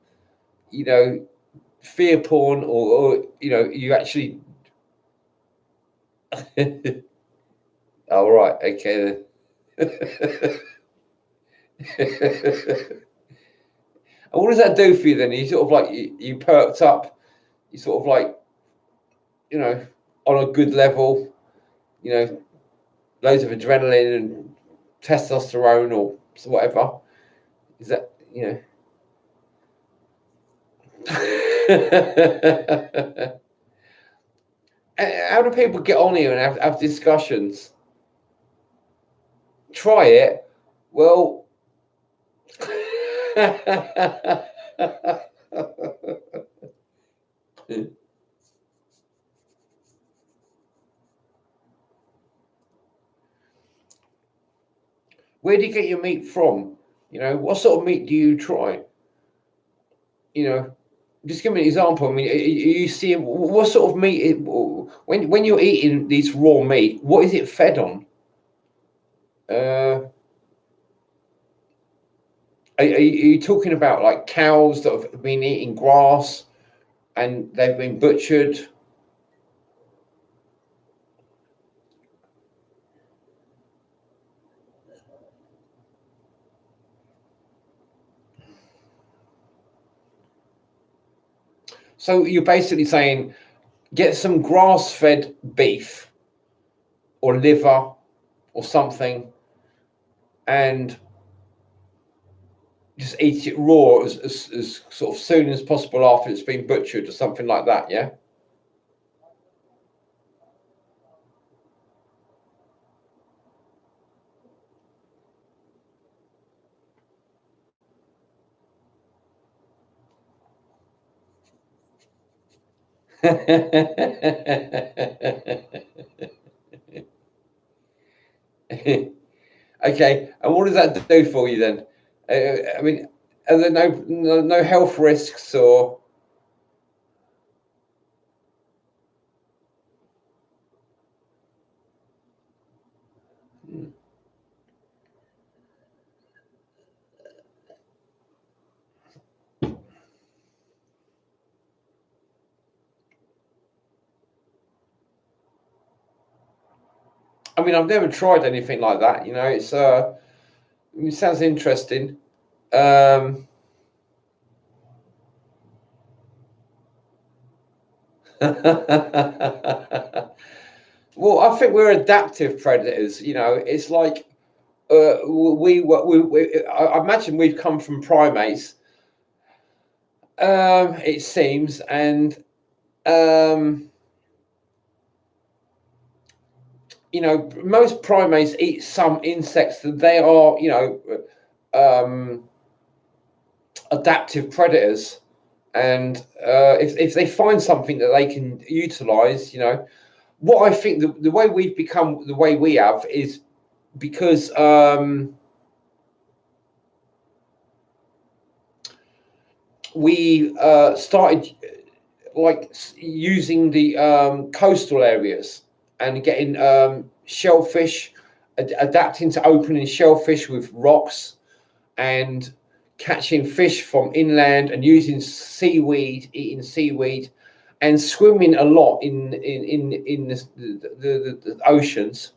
fear porn, or you actually? Oh right, okay then. And what does that do for you then? You sort of you perked up, you sort of on a good level, loads of adrenaline and testosterone or whatever. Is that How do people get on here and have discussions? Try it. Well, where do you get your meat from? What sort of meat do you try? Just give me an example. I mean, are you seeing what sort of meat? When you're eating this raw meat, what is it fed on? Are you talking about cows that have been eating grass and they've been butchered? So you're basically saying get some grass-fed beef or liver or something and just eat it raw as sort of soon as possible after it's been butchered or something like that, yeah? Okay, and what does that do for you then? I mean, are there no health risks or? I mean, I've never tried anything like that. You know, it sounds interesting. Um, well, I think we're adaptive predators. You know, it's like I imagine we've come from primates. It seems, and um, you know, most primates eat some insects that they are, you know, um, adaptive predators. And if they find something that they can utilize, you know, what I think the way we've become the way we have is because we started like using the coastal areas and getting shellfish, adapting to opening shellfish with rocks and catching fish from inland and using seaweed, eating seaweed, and swimming a lot in the oceans.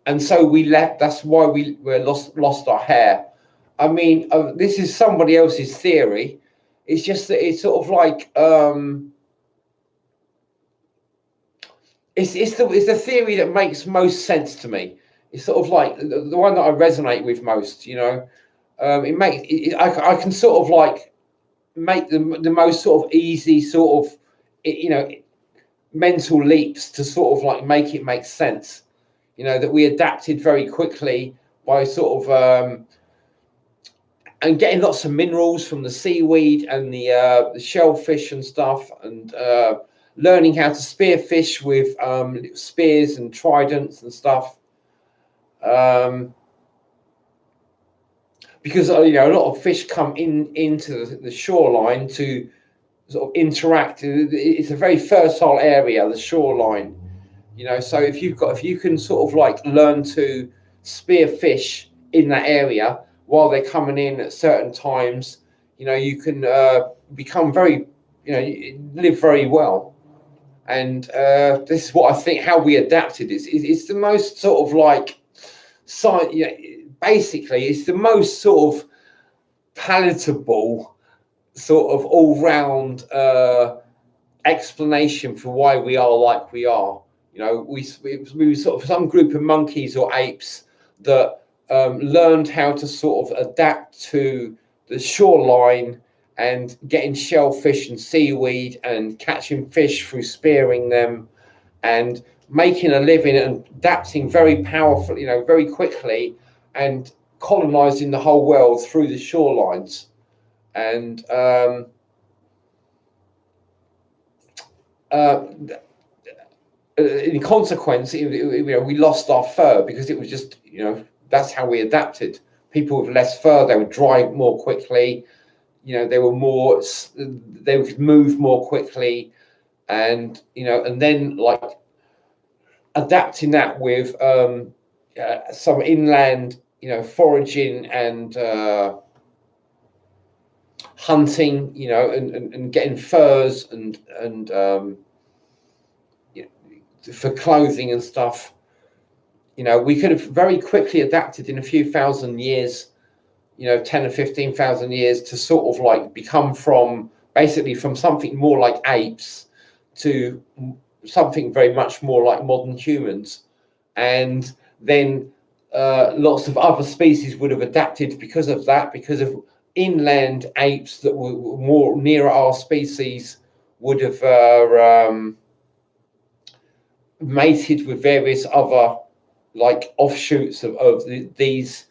And so we left. That's why we lost our hair. I mean, this is somebody else's theory. It's just that it's sort of like it's the theory that makes most sense to me. It's sort of like the one that I resonate with most. You know, it makes I can sort of like make the most sort of easy sort of you know mental leaps to sort of like make it make sense. You know that we adapted very quickly by sort of and getting lots of minerals from the seaweed and the shellfish and stuff, and learning how to spear fish with spears and tridents and stuff. Um, because you know a lot of fish come into the shoreline to sort of interact. It's a very fertile area, the shoreline. You know, so if you can sort of like learn to spear fish in that area while they're coming in at certain times, you know, you can become very, you know, live very well. And this is what I think how we adapted is the most sort of like science. You know, basically, it's the most sort of palatable, sort of all round explanation for why we are like we are. You know, we were sort of some group of monkeys or apes that learned how to sort of adapt to the shoreline and getting shellfish and seaweed and catching fish through spearing them and making a living and adapting very powerfully, you know, very quickly and colonizing the whole world through the shorelines. And uh, in consequence, you know, we lost our fur because it was just, you know, that's how we adapted. People with less fur, they would dry more quickly. You know, they were more, they would move more quickly, and you know, and then like adapting that with some inland, you know, foraging and hunting, you know, and getting furs and you know, for clothing and stuff. You know, we could have very quickly adapted in a few thousand years, you know, 10 or 15,000 years to sort of like become from basically from something more like apes to something very much more like modern humans. And then lots of other species would have adapted because of that, because of inland apes that were more near our species would have mated with various other like offshoots of these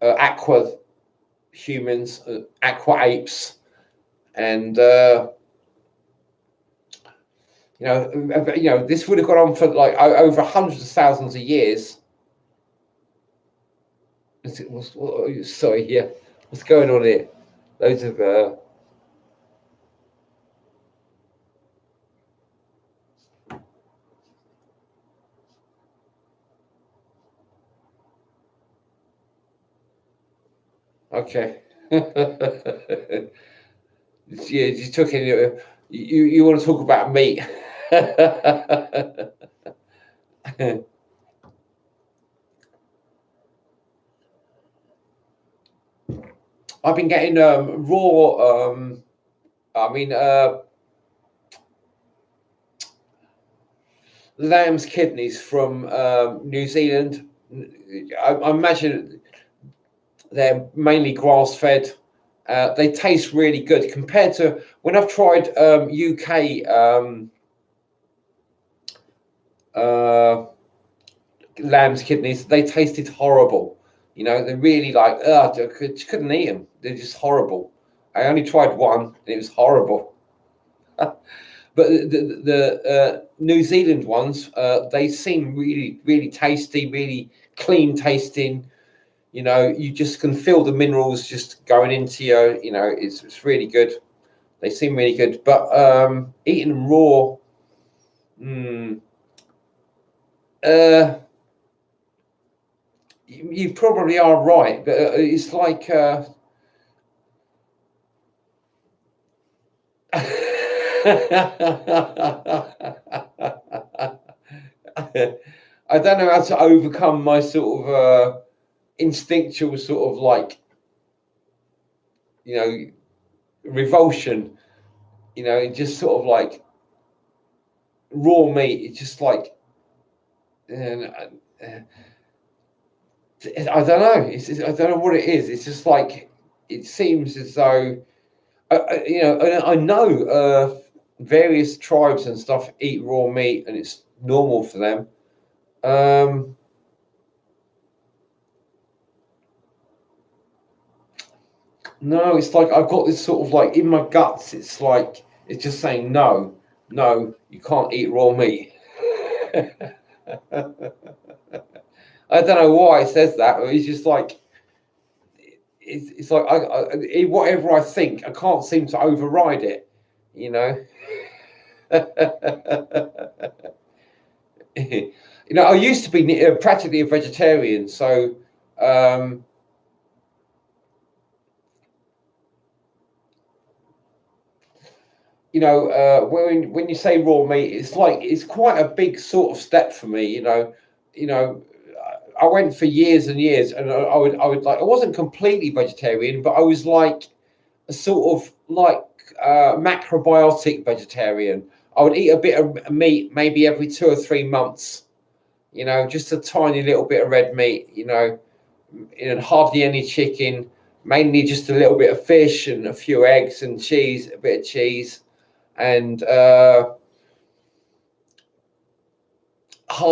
aqua humans, aqua apes, and you know, this would have gone on for like over hundreds of thousands of years. Sorry, yeah, what's going on here? Loads of okay. Yeah, you took in you want to talk about meat. I've been getting raw. I mean, lamb's kidneys from New Zealand. I imagine they're mainly grass fed. They taste really good compared to when I've tried UK lamb's kidneys. They tasted horrible. You know, they're really like, I couldn't eat them. They're just horrible. I only tried one, and it was horrible. But the New Zealand ones, they seem really, really tasty, really clean tasting. You know, you just can feel the minerals just going into you. You know, it's really good. They seem really good. But eating them raw, you probably are right. But it's like. I don't know how to overcome my sort of instinctual sort of like, you know, revulsion. You know, it just sort of like raw meat. It's just like, I don't know. I don't know what it is. It's just like it seems as though you know. I know various tribes and stuff eat raw meat, and it's normal for them. No, it's like I've got this sort of like in my guts. It's like it's just saying no, no, you can't eat raw meat. I don't know why it says that, but it's just like it's like whatever I think, I can't seem to override it. You know. You know, I used to be practically a vegetarian, so you know, when you say raw meat, it's like it's quite a big sort of step for me. You know, I went for years and years, and I would like I wasn't completely vegetarian, but I was like a sort of like macrobiotic vegetarian. I would eat a bit of meat maybe every 2 or 3 months. You know, just a tiny little bit of red meat. You know, and hardly any chicken, mainly just a little bit of fish and a few eggs and cheese, a bit of cheese, and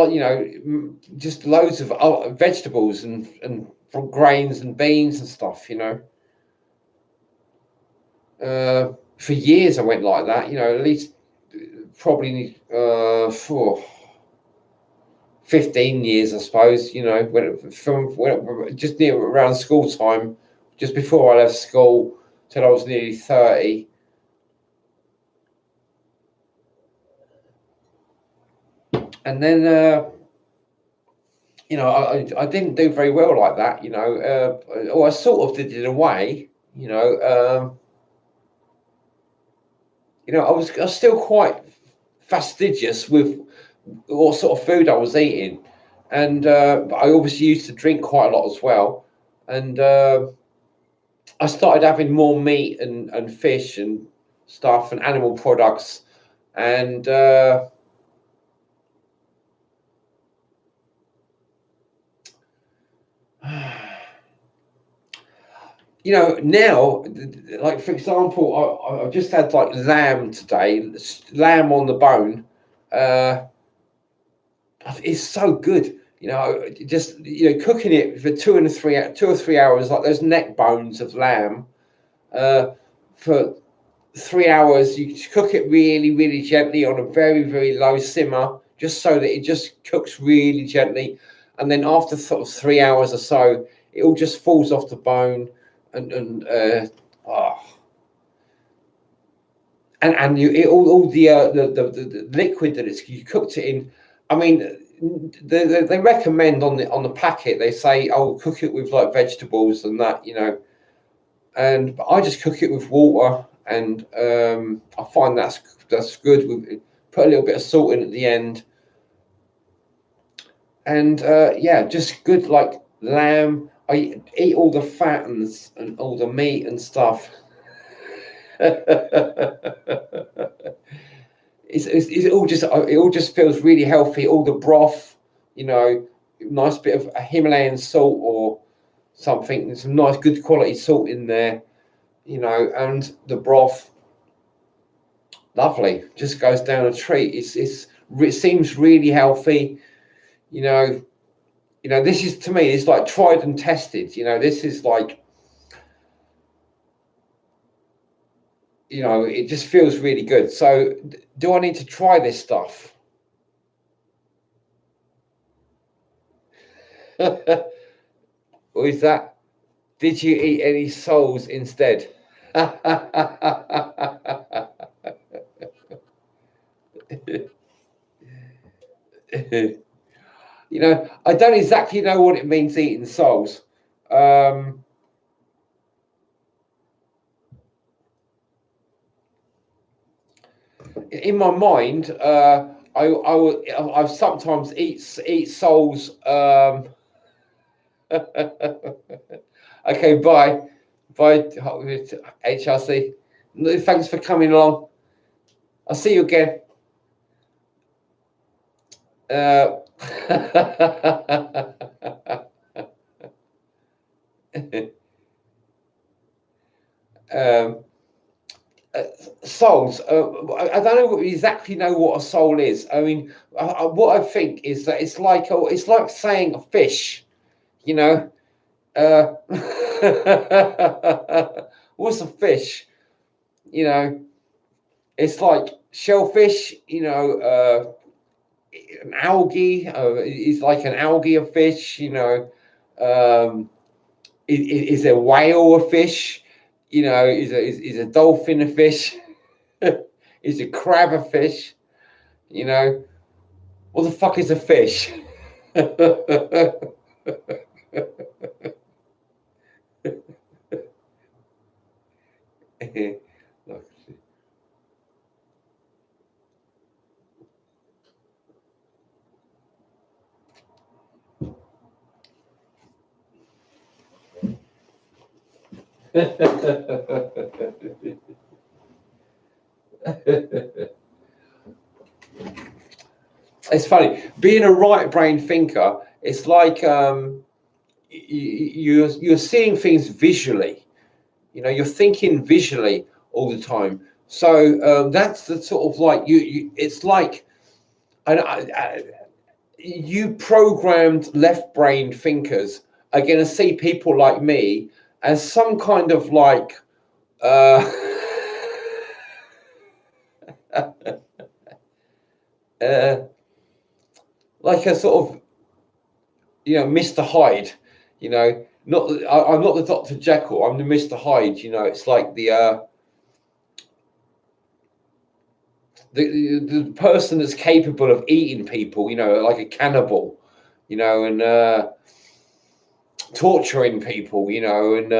you know, just loads of vegetables and grains and beans and stuff. You know, for years I went like that. You know, at least probably for 15 years, I suppose. You know, when just near around school time, just before I left school till I was nearly 30. And then you know, I didn't do very well like that. You know, or I sort of did it in a way. You know, I was still quite fastidious with what sort of food I was eating, and I obviously used to drink quite a lot as well, and I started having more meat and fish and stuff and animal products, and you know, now, like for example, I just had like lamb today, lamb on the bone. Uh, it's so good. You know, just cooking it for 2 or 3 hours, like those neck bones of lamb, uh, for 3 hours. You cook it really, really gently on a very, very low simmer, just so that it just cooks really gently. And then after sort of 3 hours or so, it all just falls off the bone, and oh, and all the liquid that you cooked it in. I mean, they recommend on the packet. They say, "Oh, cook it with like vegetables and that," you know. And but I just cook it with water, and I find that's good. Put a little bit of salt in at the end, and yeah, just good like lamb. I eat all the fat and all the meat and stuff. It all just feels really healthy. All the broth, you know, nice bit of a Himalayan salt or something. There's some nice, good quality salt in there, you know, and the broth, lovely. Just goes down a treat. It seems really healthy, you know. You know, this is, to me, it's like tried and tested. You know, this is like, you know, it just feels really good. So, do I need to try this stuff? Or is that, did you eat any soles instead? You know, I don't exactly know what it means eating soles. Um, in my mind, I sometimes eat soles. Okay, bye, HRC. Thanks for coming along. I'll see you again. Uh, um, uh, souls. I don't exactly know what a soul is. I mean, what I think is that it's like saying a fish. You know, uh, what's a fish? You know, it's like shellfish. You know, an algae is like an algae a fish. You know, is a whale a fish? You know, is a dolphin a fish? Is a crab a fish? You know, what the fuck is a fish? It's funny being a right brain thinker. It's like you're seeing things visually. You know, you're thinking visually all the time. So that's the sort of like it's like you programmed left brain thinkers are going to see people like me as some kind of like uh, uh, like a sort of, you know, Mr. Hyde. You know, I'm not the Dr. Jekyll. I'm the Mr. Hyde. You know, it's like the person that's capable of eating people. You know, like a cannibal. You know, and torturing people. You know, and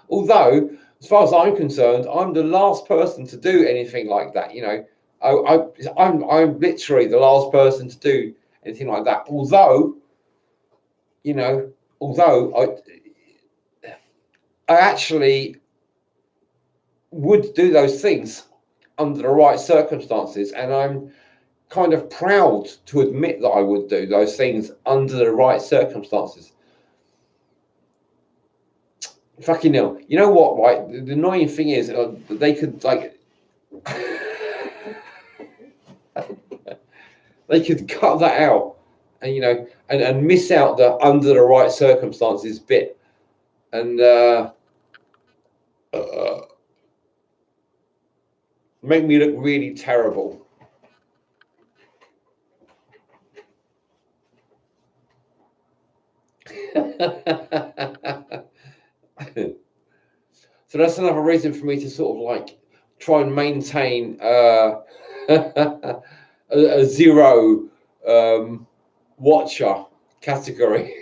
although, as far as I'm concerned, I'm the last person to do anything like that. You know, I'm literally the last person to do anything like that. Although, you know, although I actually would do those things under the right circumstances, and I'm kind of proud to admit that I would do those things under the right circumstances. Fucking hell. You know what, right? The annoying thing is they could like they could cut that out and, you know, and miss out the under the right circumstances bit and uh, make me look really terrible. So that's another reason for me to sort of like try and maintain a zero watcher category.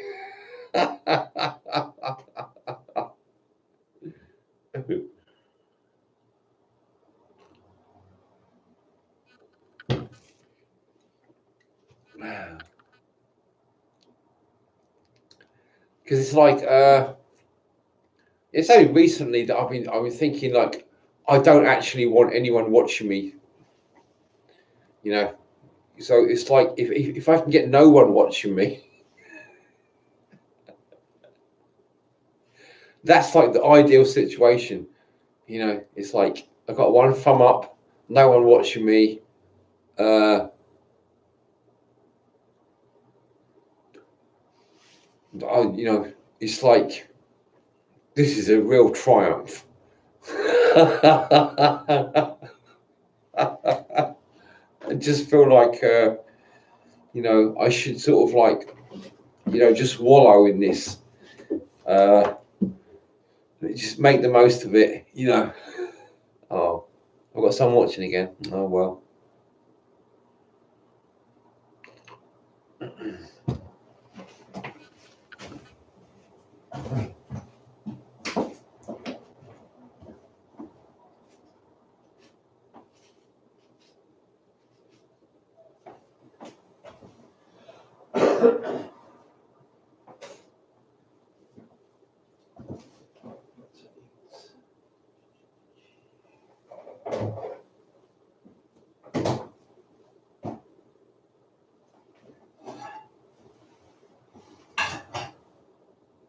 because it's like it's only recently that I've been thinking like I don't actually want anyone watching me, you know. So it's like if I can get no one watching me, that's like the ideal situation. You know, it's like I got one thumb up, no one watching me. Uh, you know, it's like this is a real triumph. I just feel like you know I should sort of like you know just wallow in this. Uh, just make the most of it. You know. Oh, I've got someone watching again. Oh well.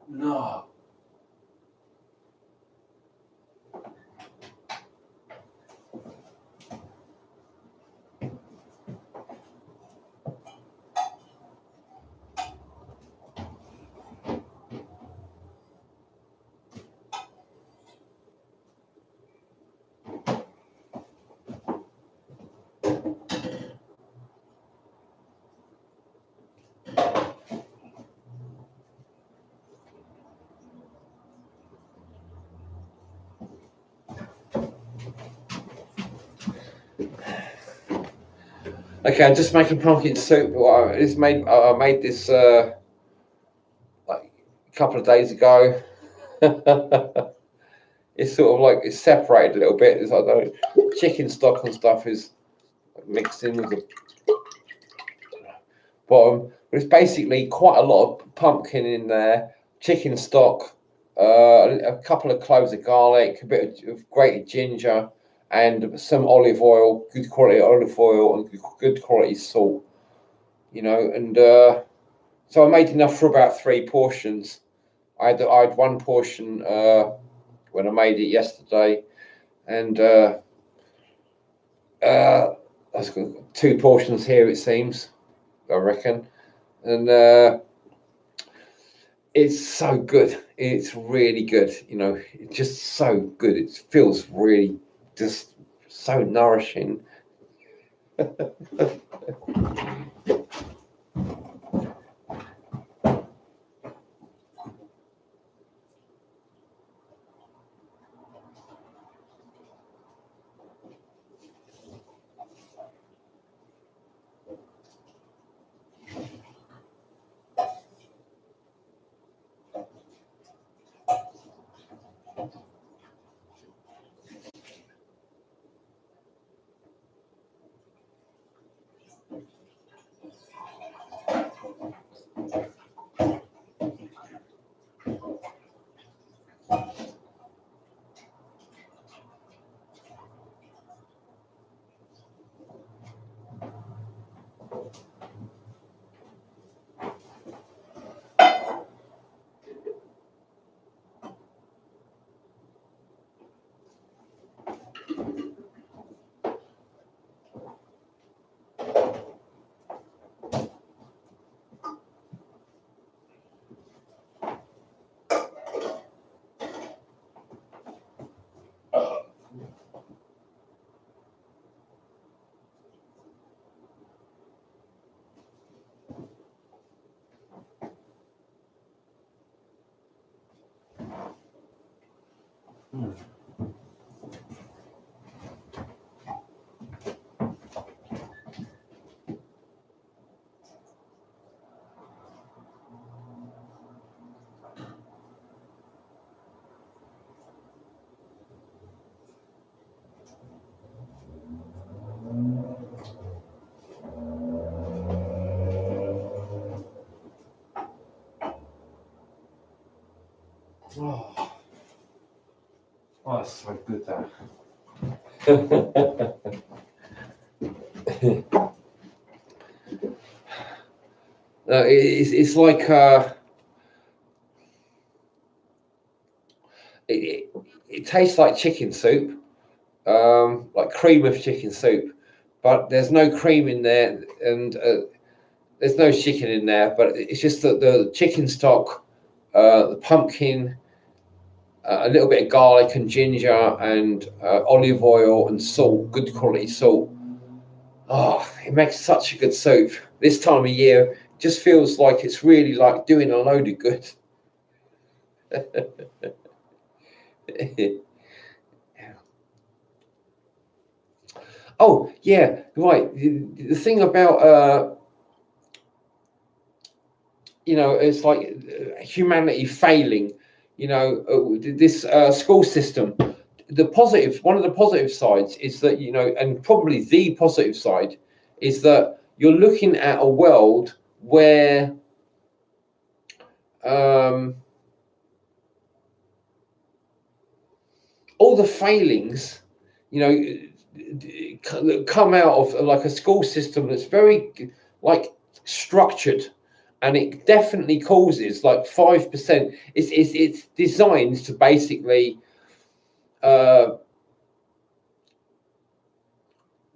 No. Okay, I'm just making pumpkin soup. I made this like a couple of days ago. It's sort of like it's separated a little bit. It's like the chicken stock and stuff is mixed in with the bottom. But it's basically quite a lot of pumpkin in there, chicken stock, a couple of cloves of garlic, a bit of grated ginger, and some olive oil, good quality olive oil, and good quality salt. You know, and so I made enough for about 3 portions. I had one portion when I made it yesterday, and that's got 2 portions here. It seems, I reckon, and it's so good. It's really good. You know, it's just so good. It feels really just so nourishing. Oh, oh that's so good that. It's like it tastes like chicken soup, like cream of chicken soup, but there's no cream in there, and there's no chicken in there. But it's just the chicken stock, the pumpkin, a little bit of garlic and ginger, and olive oil and salt, good quality salt. Oh, it makes such a good soup. This time of year, just feels like it's really like doing a load of good. Oh yeah, right. The thing about it's like humanity failing. This school system. One of the positive sides is that and probably the positive side is that you're looking at a world where um, all the failings, you know, come out of like a school system that's very like structured, and it definitely causes like 5%. It's designed to basically uh,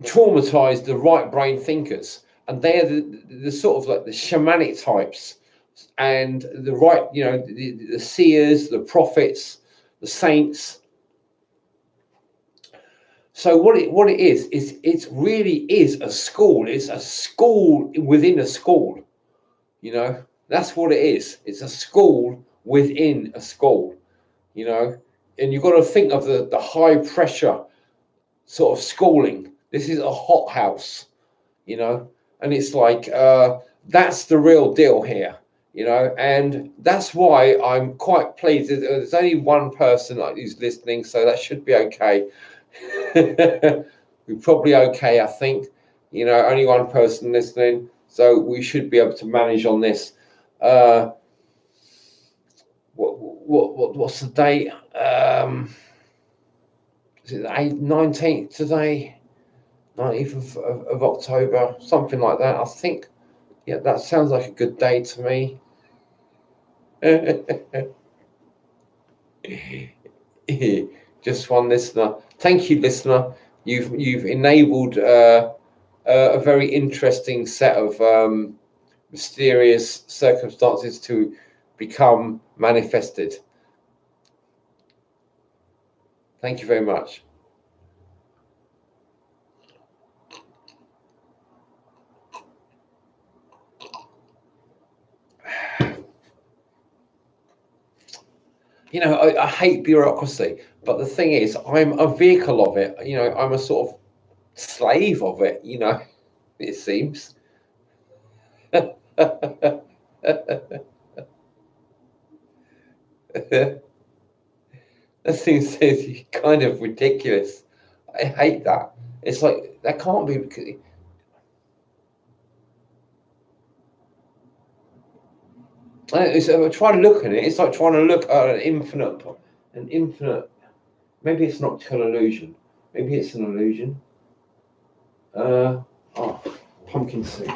traumatize the right brain thinkers, and they're the sort of like the shamanic types, and the right, the seers, the prophets, the saints. So what it is it really is a school. It's a school within a school. That's what it is. It's a school within a school. You know, and you've got to think of the high pressure sort of schooling. This is a hot house. And it's like that's the real deal here. And that's why I'm quite pleased. There's only one person who's listening, so that should be okay. We're probably okay, I think. Only one person listening, so we should be able to manage on this. What's the date? Is it the 19th today? 19th of October, something like that, I think. Yeah, that sounds like a good day to me. Just one listener. Thank you, listener. You've enabled a very interesting set of mysterious circumstances to become manifested. Thank you very much. I hate bureaucracy, but the thing is, I'm a vehicle of it. I'm a sort of slave of it. It seems. That seems kind of ridiculous. I hate that. It's like that can't be. Trying to look at it. It's like trying to look at an infinite. Maybe it's not an illusion. Maybe it's an illusion. Uh, oh, pumpkin soup.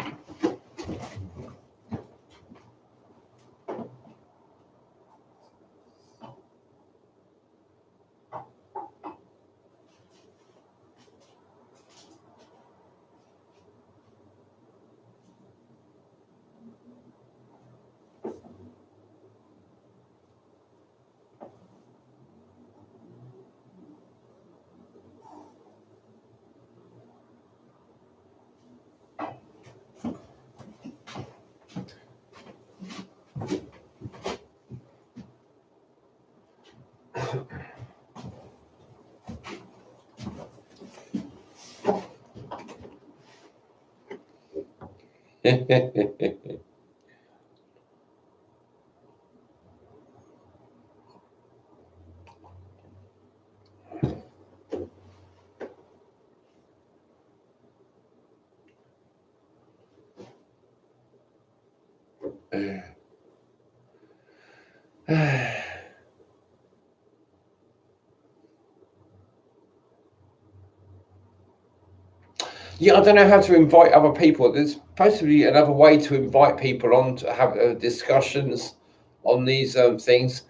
Yeah, I don't know how to invite other people. There's supposed to be another way to invite people on to have discussions on these things,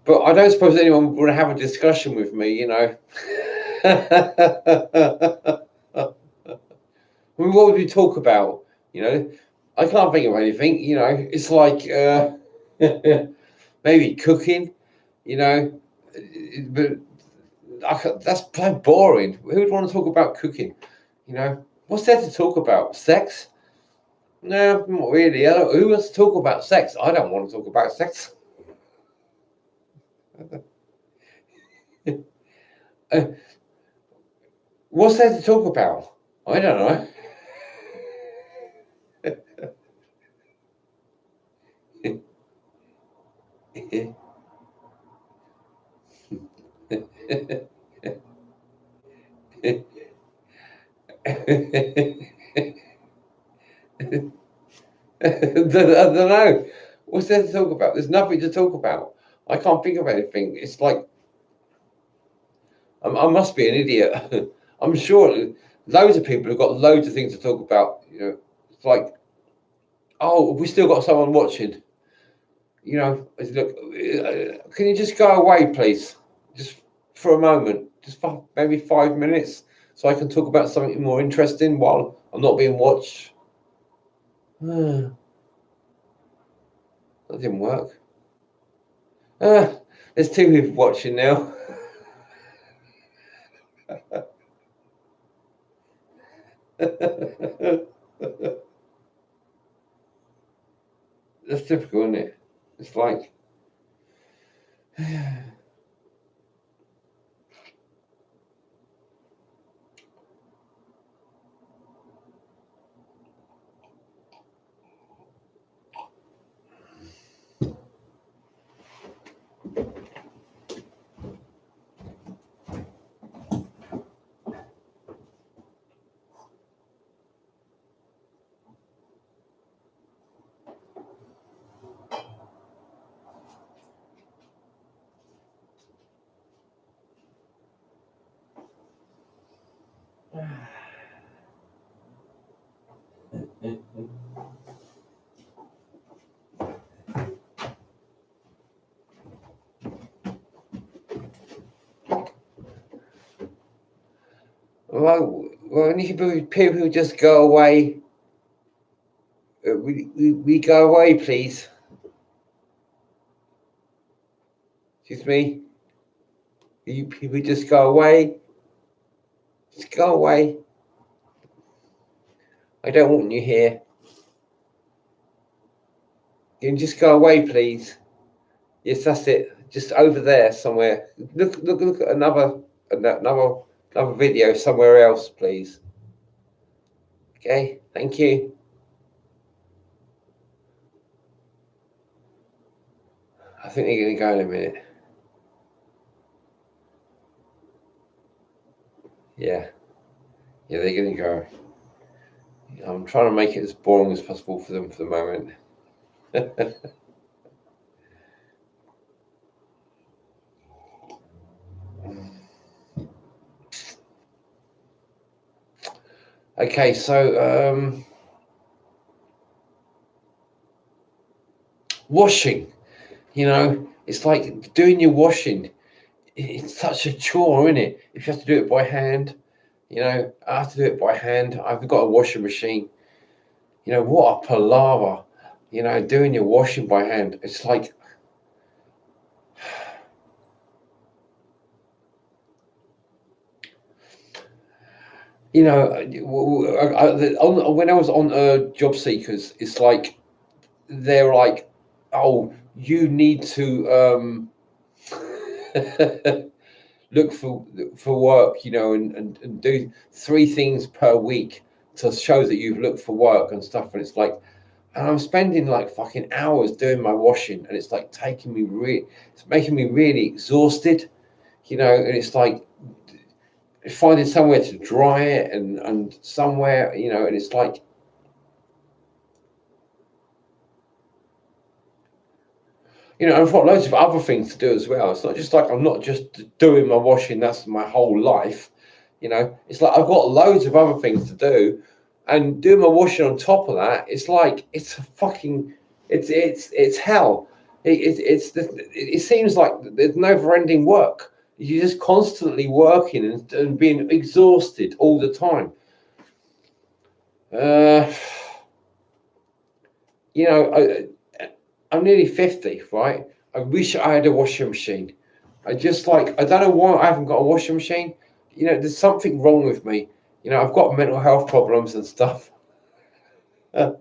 but I don't suppose anyone would have a discussion with me, you know. I mean, what would we talk about? You know, I can't think of anything. You know, it's like maybe cooking. You know, but that's so boring. Who would want to talk about cooking? You know, what's there to talk about? Sex? No, not really. Who wants to talk about sex? I don't want to talk about sex. uh, what's there to talk about? I don't know. I don't know. What's there to talk about? There's nothing to talk about. I can't think of anything. It's like I must be an idiot. I'm sure loads of people have got loads of things to talk about. You know, it's like, oh, we still got someone watching. You know, look, can you just go away, please, just for a moment, just for maybe 5 minutes, so I can talk about something more interesting while I'm not being watched. That didn't work. There's two people watching now. That's typical, isn't it? It's like, well, when people just go away, we go away, please. Excuse me. You people just go away. Just go away. I don't want you here. You can just go away, please. Yes, that's it. Just over there somewhere. Look at another video somewhere else, please. Okay, thank you. I think they're going to go in a minute. Yeah, yeah, they're going to go. I'm trying to make it as boring as possible for them for the moment. Okay, so washing. You know, it's like doing your washing. It's such a chore, isn't it? If you have to do it by hand, you know, I have to do it by hand. I've got a washing machine. You know, what a palaver. You know, doing your washing by hand. It's like, you know, when I was on Job Seekers, it's like they're like, oh, you need to look for work, you know, and do 3 things per week to show that you've looked for work and stuff. And it's like, and I'm spending like fucking hours doing my washing, and it's like it's making me really exhausted, you know. And it's like finding somewhere to dry it and somewhere, you know. And it's like, you know, I've got loads of other things to do as well. It's not just like I'm not just doing my washing. That's my whole life. You know, it's like I've got loads of other things to do, and doing my washing on top of that, it's like it's a fucking, it's hell. It seems like there's never-ending work. You're just constantly working and being exhausted all the time. Uh, you know, I'm nearly 50, right? I wish I had a washing machine. I just like, I don't know why I haven't got a washing machine. You know, there's something wrong with me. You know, I've got mental health problems and stuff. I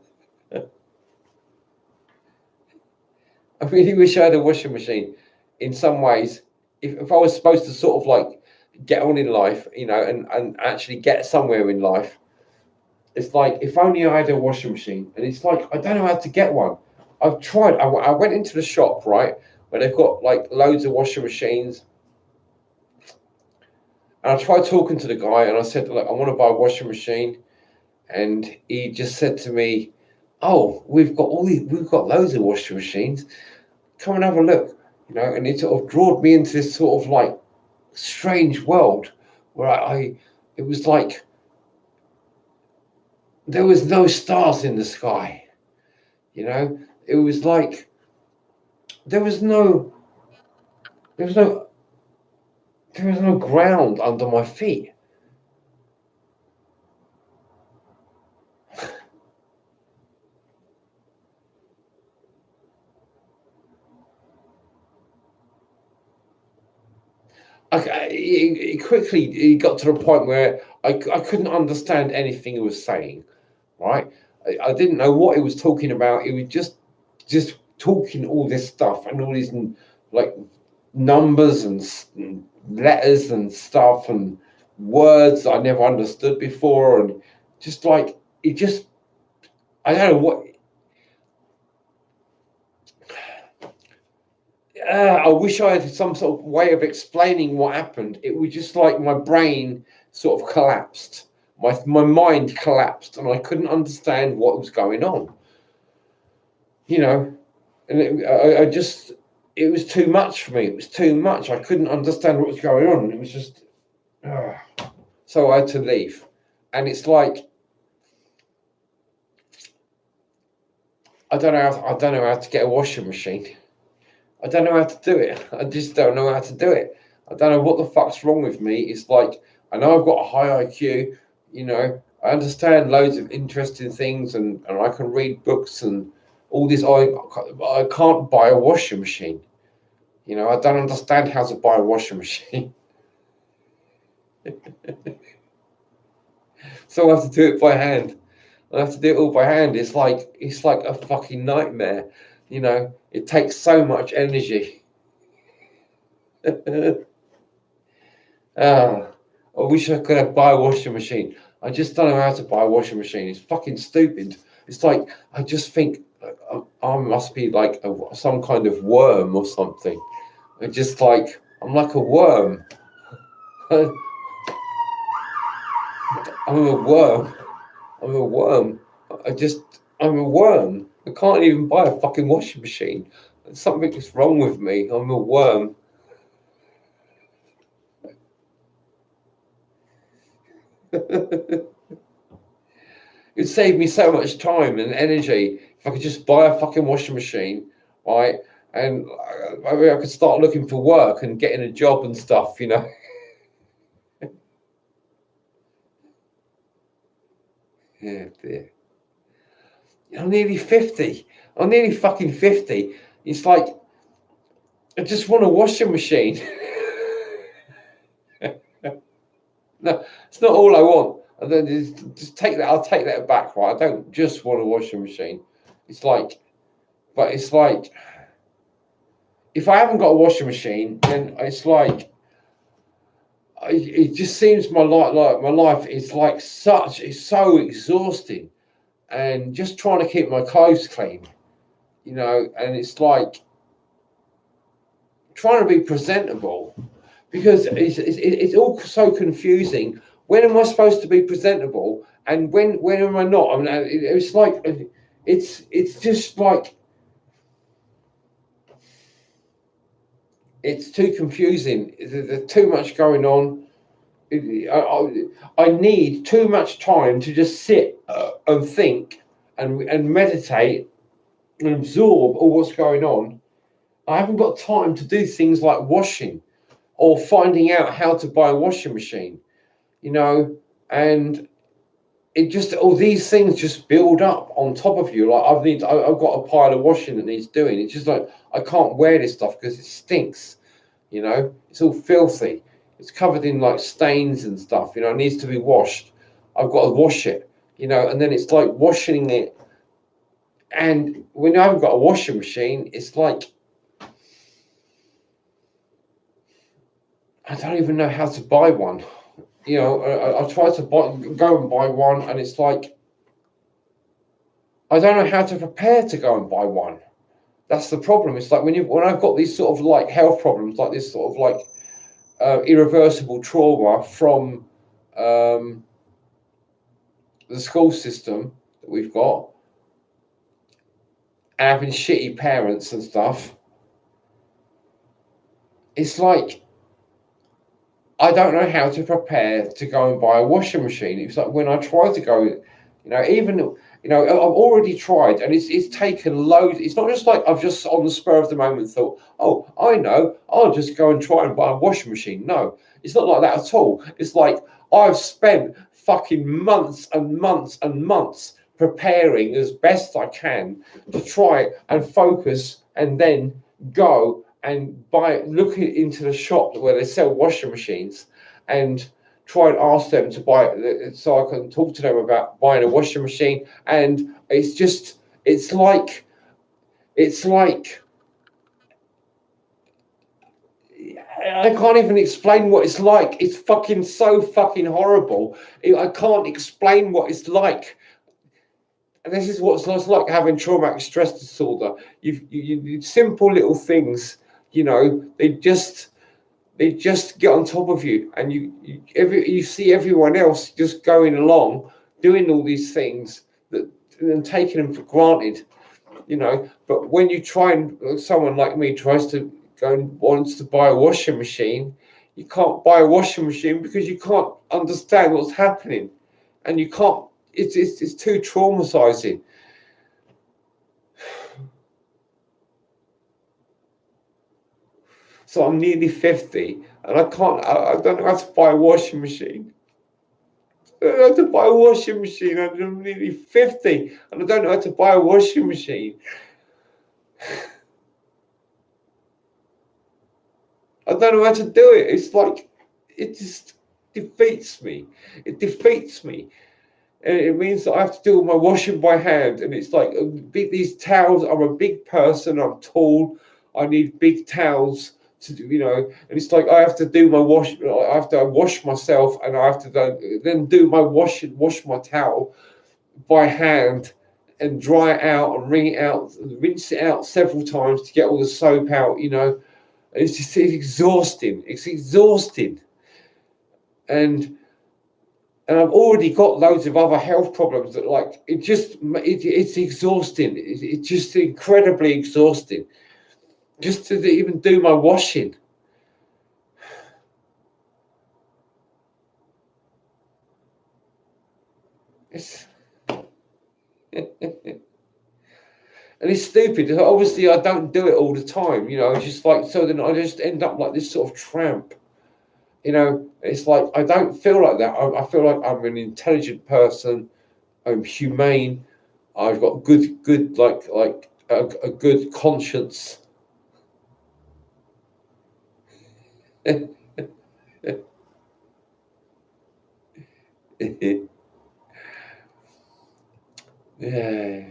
really wish I had a washing machine in some ways. If I was supposed to sort of like get on in life, you know, and actually get somewhere in life, it's like if only I had a washing machine. And it's like, I don't know how to get one. I've tried. I went into the shop, right, where they've got like loads of washing machines. And I tried talking to the guy and I said, look, I want to buy a washing machine. And he just said to me, oh, we've got loads of washing machines. Come and have a look. You know, and it sort of drawed me into this sort of like strange world where it was like there was no stars in the sky. You know, it was like there was no there was no there was no ground under my feet. It quickly got to the point where I couldn't understand anything he was saying. Right, I didn't know what he was talking about. He was just talking all this stuff and all these like numbers and letters and stuff and words I never understood before, and just like it just I don't know what. I wish I had some sort of way of explaining what happened. It was just like my brain sort of collapsed. My mind collapsed, and I couldn't understand what was going on. You know, and I just it was too much for me. It was too much. I couldn't understand what was going on. It was just so I had to leave, and it's like I don't know how to get a washing machine. I don't know how to do it. I just don't know how to do it. I don't know what the fuck's wrong with me. It's like I know I've got a high IQ. You know, I understand loads of interesting things, and I can read books and all this. I can't buy a washing machine. You know, I don't understand how to buy a washing machine. So I have to do it by hand. I have to do it all by hand. It's like a fucking nightmare. You know, it takes so much energy. Ah, I wish I could have buy a washing machine. I just don't know how to buy a washing machine. It's fucking stupid. It's like I just think I must be like some kind of worm or something. I just like I'm like a worm. I'm a worm. I'm a worm. I'm a worm. I can't even buy a fucking washing machine. Something is wrong with me. I'm a worm. It'd save me so much time and energy if I could just buy a fucking washing machine, right? And maybe I could start looking for work and getting a job and stuff, you know. Yeah, dear. I'm nearly 50. I'm nearly fucking 50. It's like I just want a washing machine. No, it's not all I want. And then just take that. I'll take that back, right? I don't just want a washing machine. It's like, but it's like if I haven't got a washing machine, then it's like it just seems my life is like such. It's so exhausting, and just trying to keep my clothes clean, you know. And it's like trying to be presentable because it's all so confusing. When am I supposed to be presentable, and when am I not? I mean, it's like it's just like it's too confusing. There's too much going on. I need too much time to just sit and think and meditate and absorb all what's going on. I haven't got time to do things like washing or finding out how to buy a washing machine, you know, and it just all these things just build up on top of you. Like I've got a pile of washing that needs doing. It's just like I can't wear this stuff because it stinks. You know, it's all filthy. It's covered in like stains and stuff. You know, it needs to be washed. I've got to wash it. You know, and then it's like washing it. And when I haven't got a washing machine, it's like I don't even know how to buy one. You know, I try to go and buy one, and it's like I don't know how to prepare to go and buy one. That's the problem. It's like when I've got these sort of like health problems, like this sort of like irreversible trauma from um, the school system that we've got, and having shitty parents and stuff. It's like I don't know how to prepare to go and buy a washing machine. It's like when I try to go, even I've already tried, and it's taken loads. It's not just like I've just on the spur of the moment thought, oh, I know, I'll just go and try and buy a washing machine. No, it's not like that at all. It's like I've spent fucking months and months and months preparing as best I can to try and focus, and then go and look into the shop where they sell washing machines and try and ask them to buy it so I can talk to them about buying a washing machine. And it's like I can't even explain what it's like. It's fucking so fucking horrible. I can't explain what it's like. And this is what it's like having traumatic stress disorder. You simple little things, they just get on top of you, and you see everyone else just going along doing all these things that and taking them for granted. But when you try and someone like me tries to go and wants to buy a washing machine, you can't buy a washing machine because you can't understand what's happening, and you can't. It's too traumatizing. So I'm nearly 50, and I don't know how to buy a washing machine. I don't know how to buy a washing machine, and I'm nearly 50, and I don't know how to buy a washing machine. I don't know how to do it. It's like, it just defeats me. It defeats me. And it means that I have to do all my washing by hand. And it's like these towels. I'm a big person. I'm tall. I need big towels to do. And it's like I have to do my wash. I have to wash myself, and I have to then do my wash my towel by hand, and dry it out and wring it out, rinse it out several times to get all the soap out. It's exhausting. It's exhausting. And I've already got loads of other health problems that like it's exhausting. It's just incredibly exhausting just to even do my washing. It's and it's stupid. Obviously, I don't do it all the time. It's just like so. Then I just end up like this sort of tramp. It's like I don't feel like that. I feel like I'm an intelligent person. I'm humane. I've got good like a good conscience. Yeah.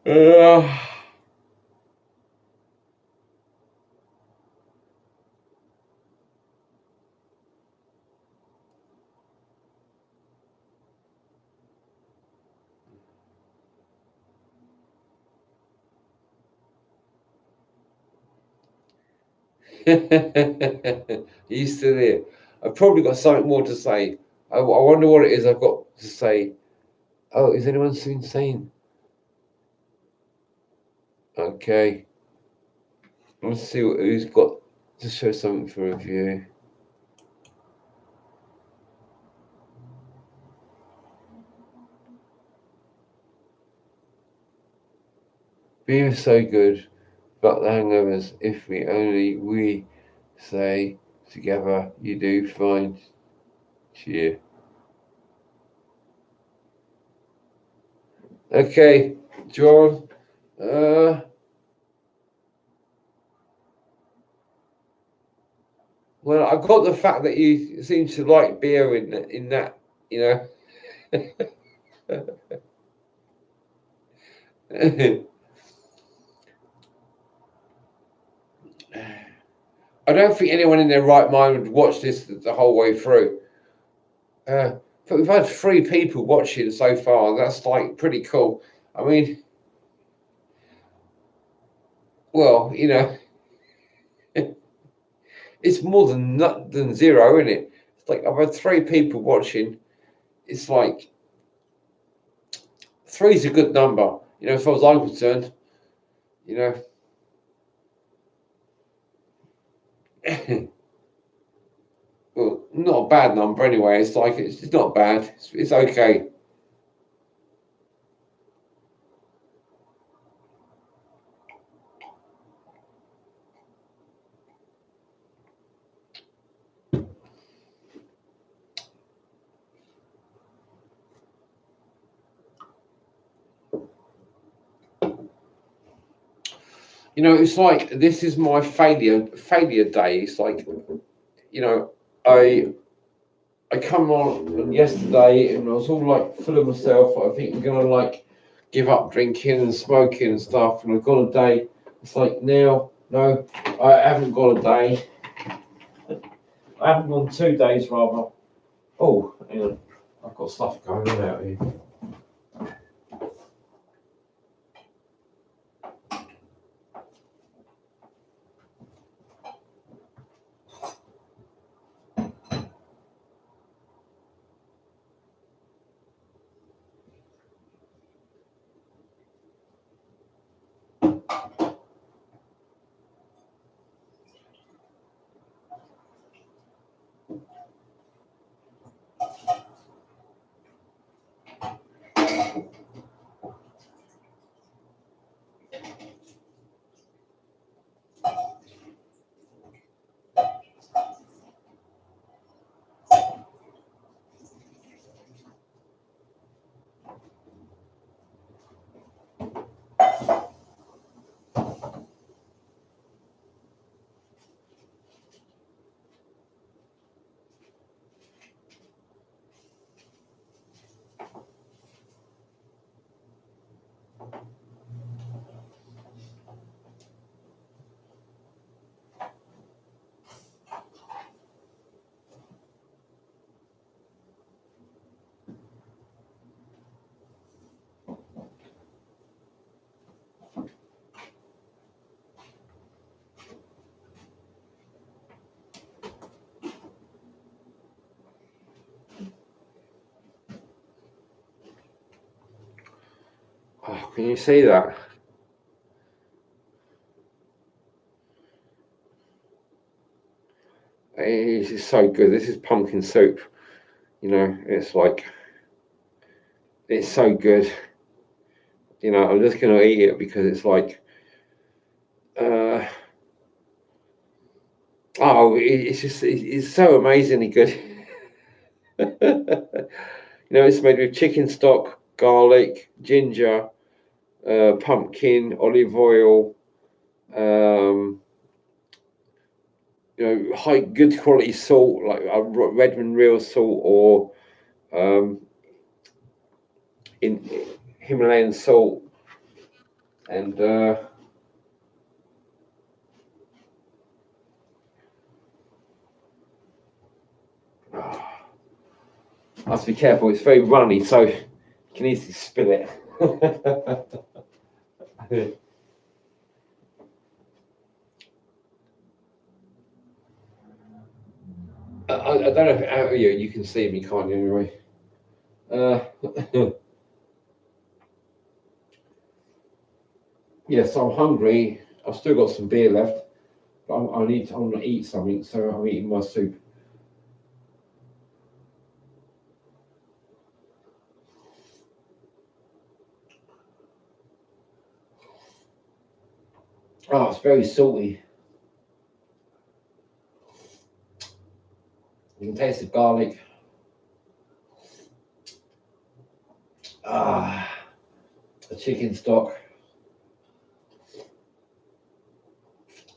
Uh, you still there? I've probably got something more to say, I wonder what it is I've got to say. Oh, is anyone seen? Okay. Let's see who's got to show something for review. Beer is so good, but the hangovers, if we say together, you do fine. Cheer. Okay, John. Well, I got the fact that you seem to like beer in that, you know. I don't think anyone in their right mind would watch this the whole way through. But we've had 3 people watching so far. That's like pretty cool. I mean, well, it's more than zero, isn't it? It's like I've had 3 people watching. It's like three's a good number, as far as I'm concerned. You know, well, not a bad number anyway. It's like it's not bad. It's okay. It's like this is my failure day. It's like, you know, I I come on yesterday and I was all like full of myself. I think I'm gonna like give up drinking and smoking and stuff. And I've got a day. It's like now, no, I haven't got a day. I haven't gone 2 days rather. Oh, hang on. I've got stuff going on out here. Oh, can you see that? This is so good. This is pumpkin soup. It's like it's so good. I'm just gonna eat it because it's like, uh, it's just it's so amazingly good. It's made with chicken stock, garlic, ginger, pumpkin, olive oil, um, high good quality salt like Redmond real salt or um, in Himalayan salt, and I have to be careful. It's very runny, so you can easily spill it. I don't know if you can see me, can't you? Anyway. Yes, I'm hungry. I've still got some beer left, but I want to eat something, so I'm eating my soup. Oh, it's very salty. You can taste the garlic. Ah, the chicken stock.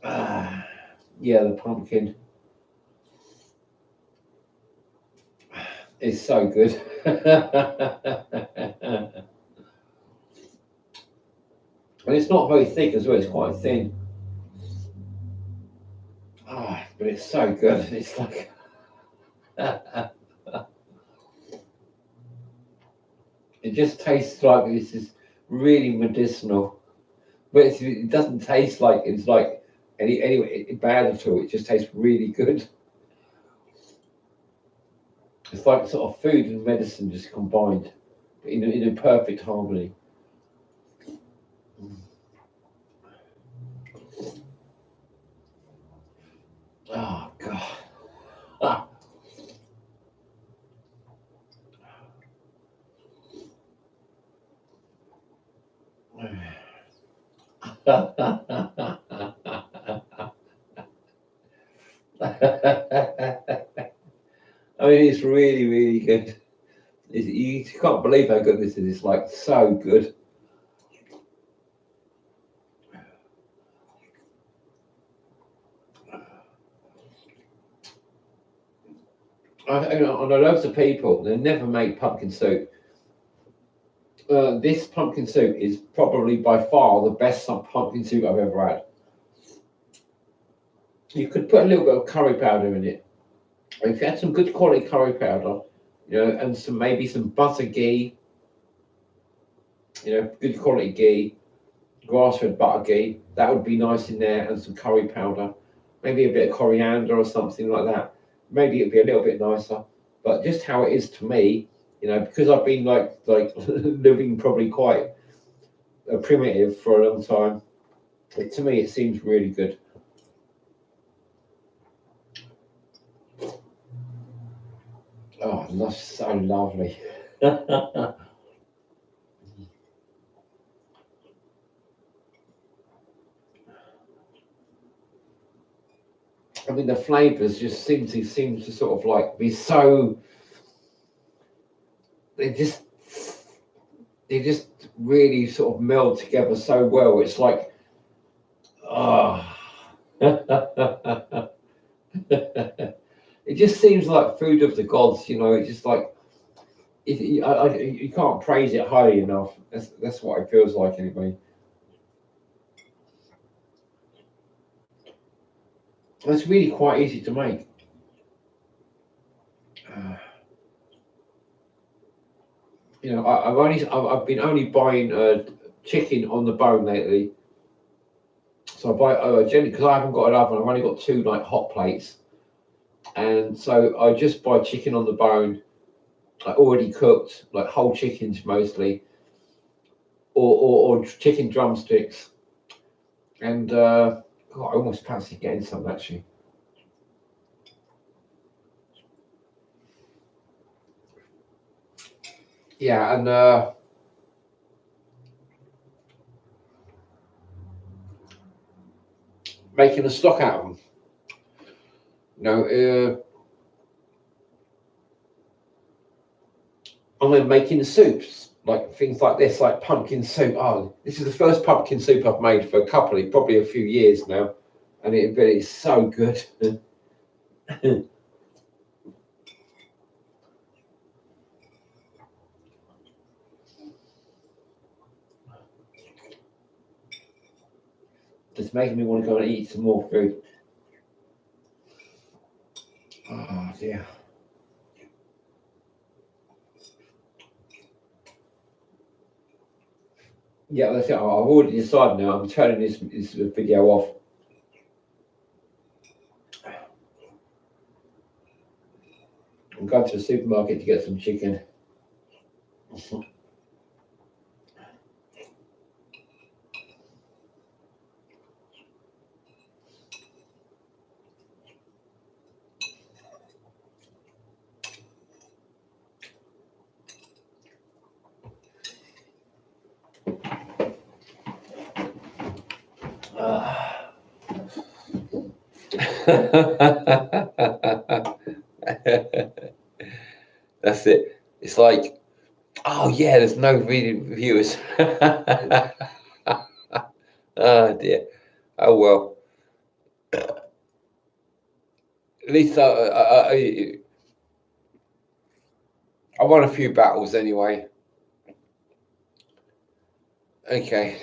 Ah, yeah, the pumpkin is so good. And it's not very thick as well, it's quite thin. Ah, but it's so good. It's like it just tastes like this is really medicinal. But it doesn't taste like it's like any bad at all. It just tastes really good. It's like sort of food and medicine just combined in a perfect harmony. Oh God. Ah. I mean, it's really, really good. You can't believe how good this is. It's like so good. I know loads of people, they never make pumpkin soup. This pumpkin soup is probably by far the best pumpkin soup I've ever had. You could put a little bit of curry powder in it. If you had some good quality curry powder, and maybe some butter ghee, good quality ghee, grass-fed butter ghee, that would be nice in there, and some curry powder, maybe a bit of coriander or something like that. Maybe it'd be a little bit nicer. But just how it is to me, because I've been like living probably quite primitive for a long time, to me it seems really good. Oh, that's so lovely. I mean, the flavors just seem to sort of like be so. They just they just really sort of meld together so well. It's like, ah, it just seems like food of the gods. It's just like you can't praise it highly enough. That's what it feels like anyway. It's really quite easy to make. Uh, I've been only buying chicken on the bone lately. So I buy generally because I haven't got an oven. I've only got two like hot plates, and so I just buy chicken on the bone, like already cooked, like whole chickens mostly, or chicken drumsticks. And God, I almost fancy getting some actually. Yeah, and making a stock out of them. And then making the soups, like things like this, like pumpkin soup. Oh, this is the first pumpkin soup I've made for probably a few years now, and but it's so good. It's making me want to go and eat some more food. Oh dear. Yeah, that's it. I've already decided now. I'm turning this video off. I'm going to the supermarket to get some chicken. That's it. It's like, oh yeah, there's no viewers. Oh dear. Oh well. At least I won a few battles anyway. Okay.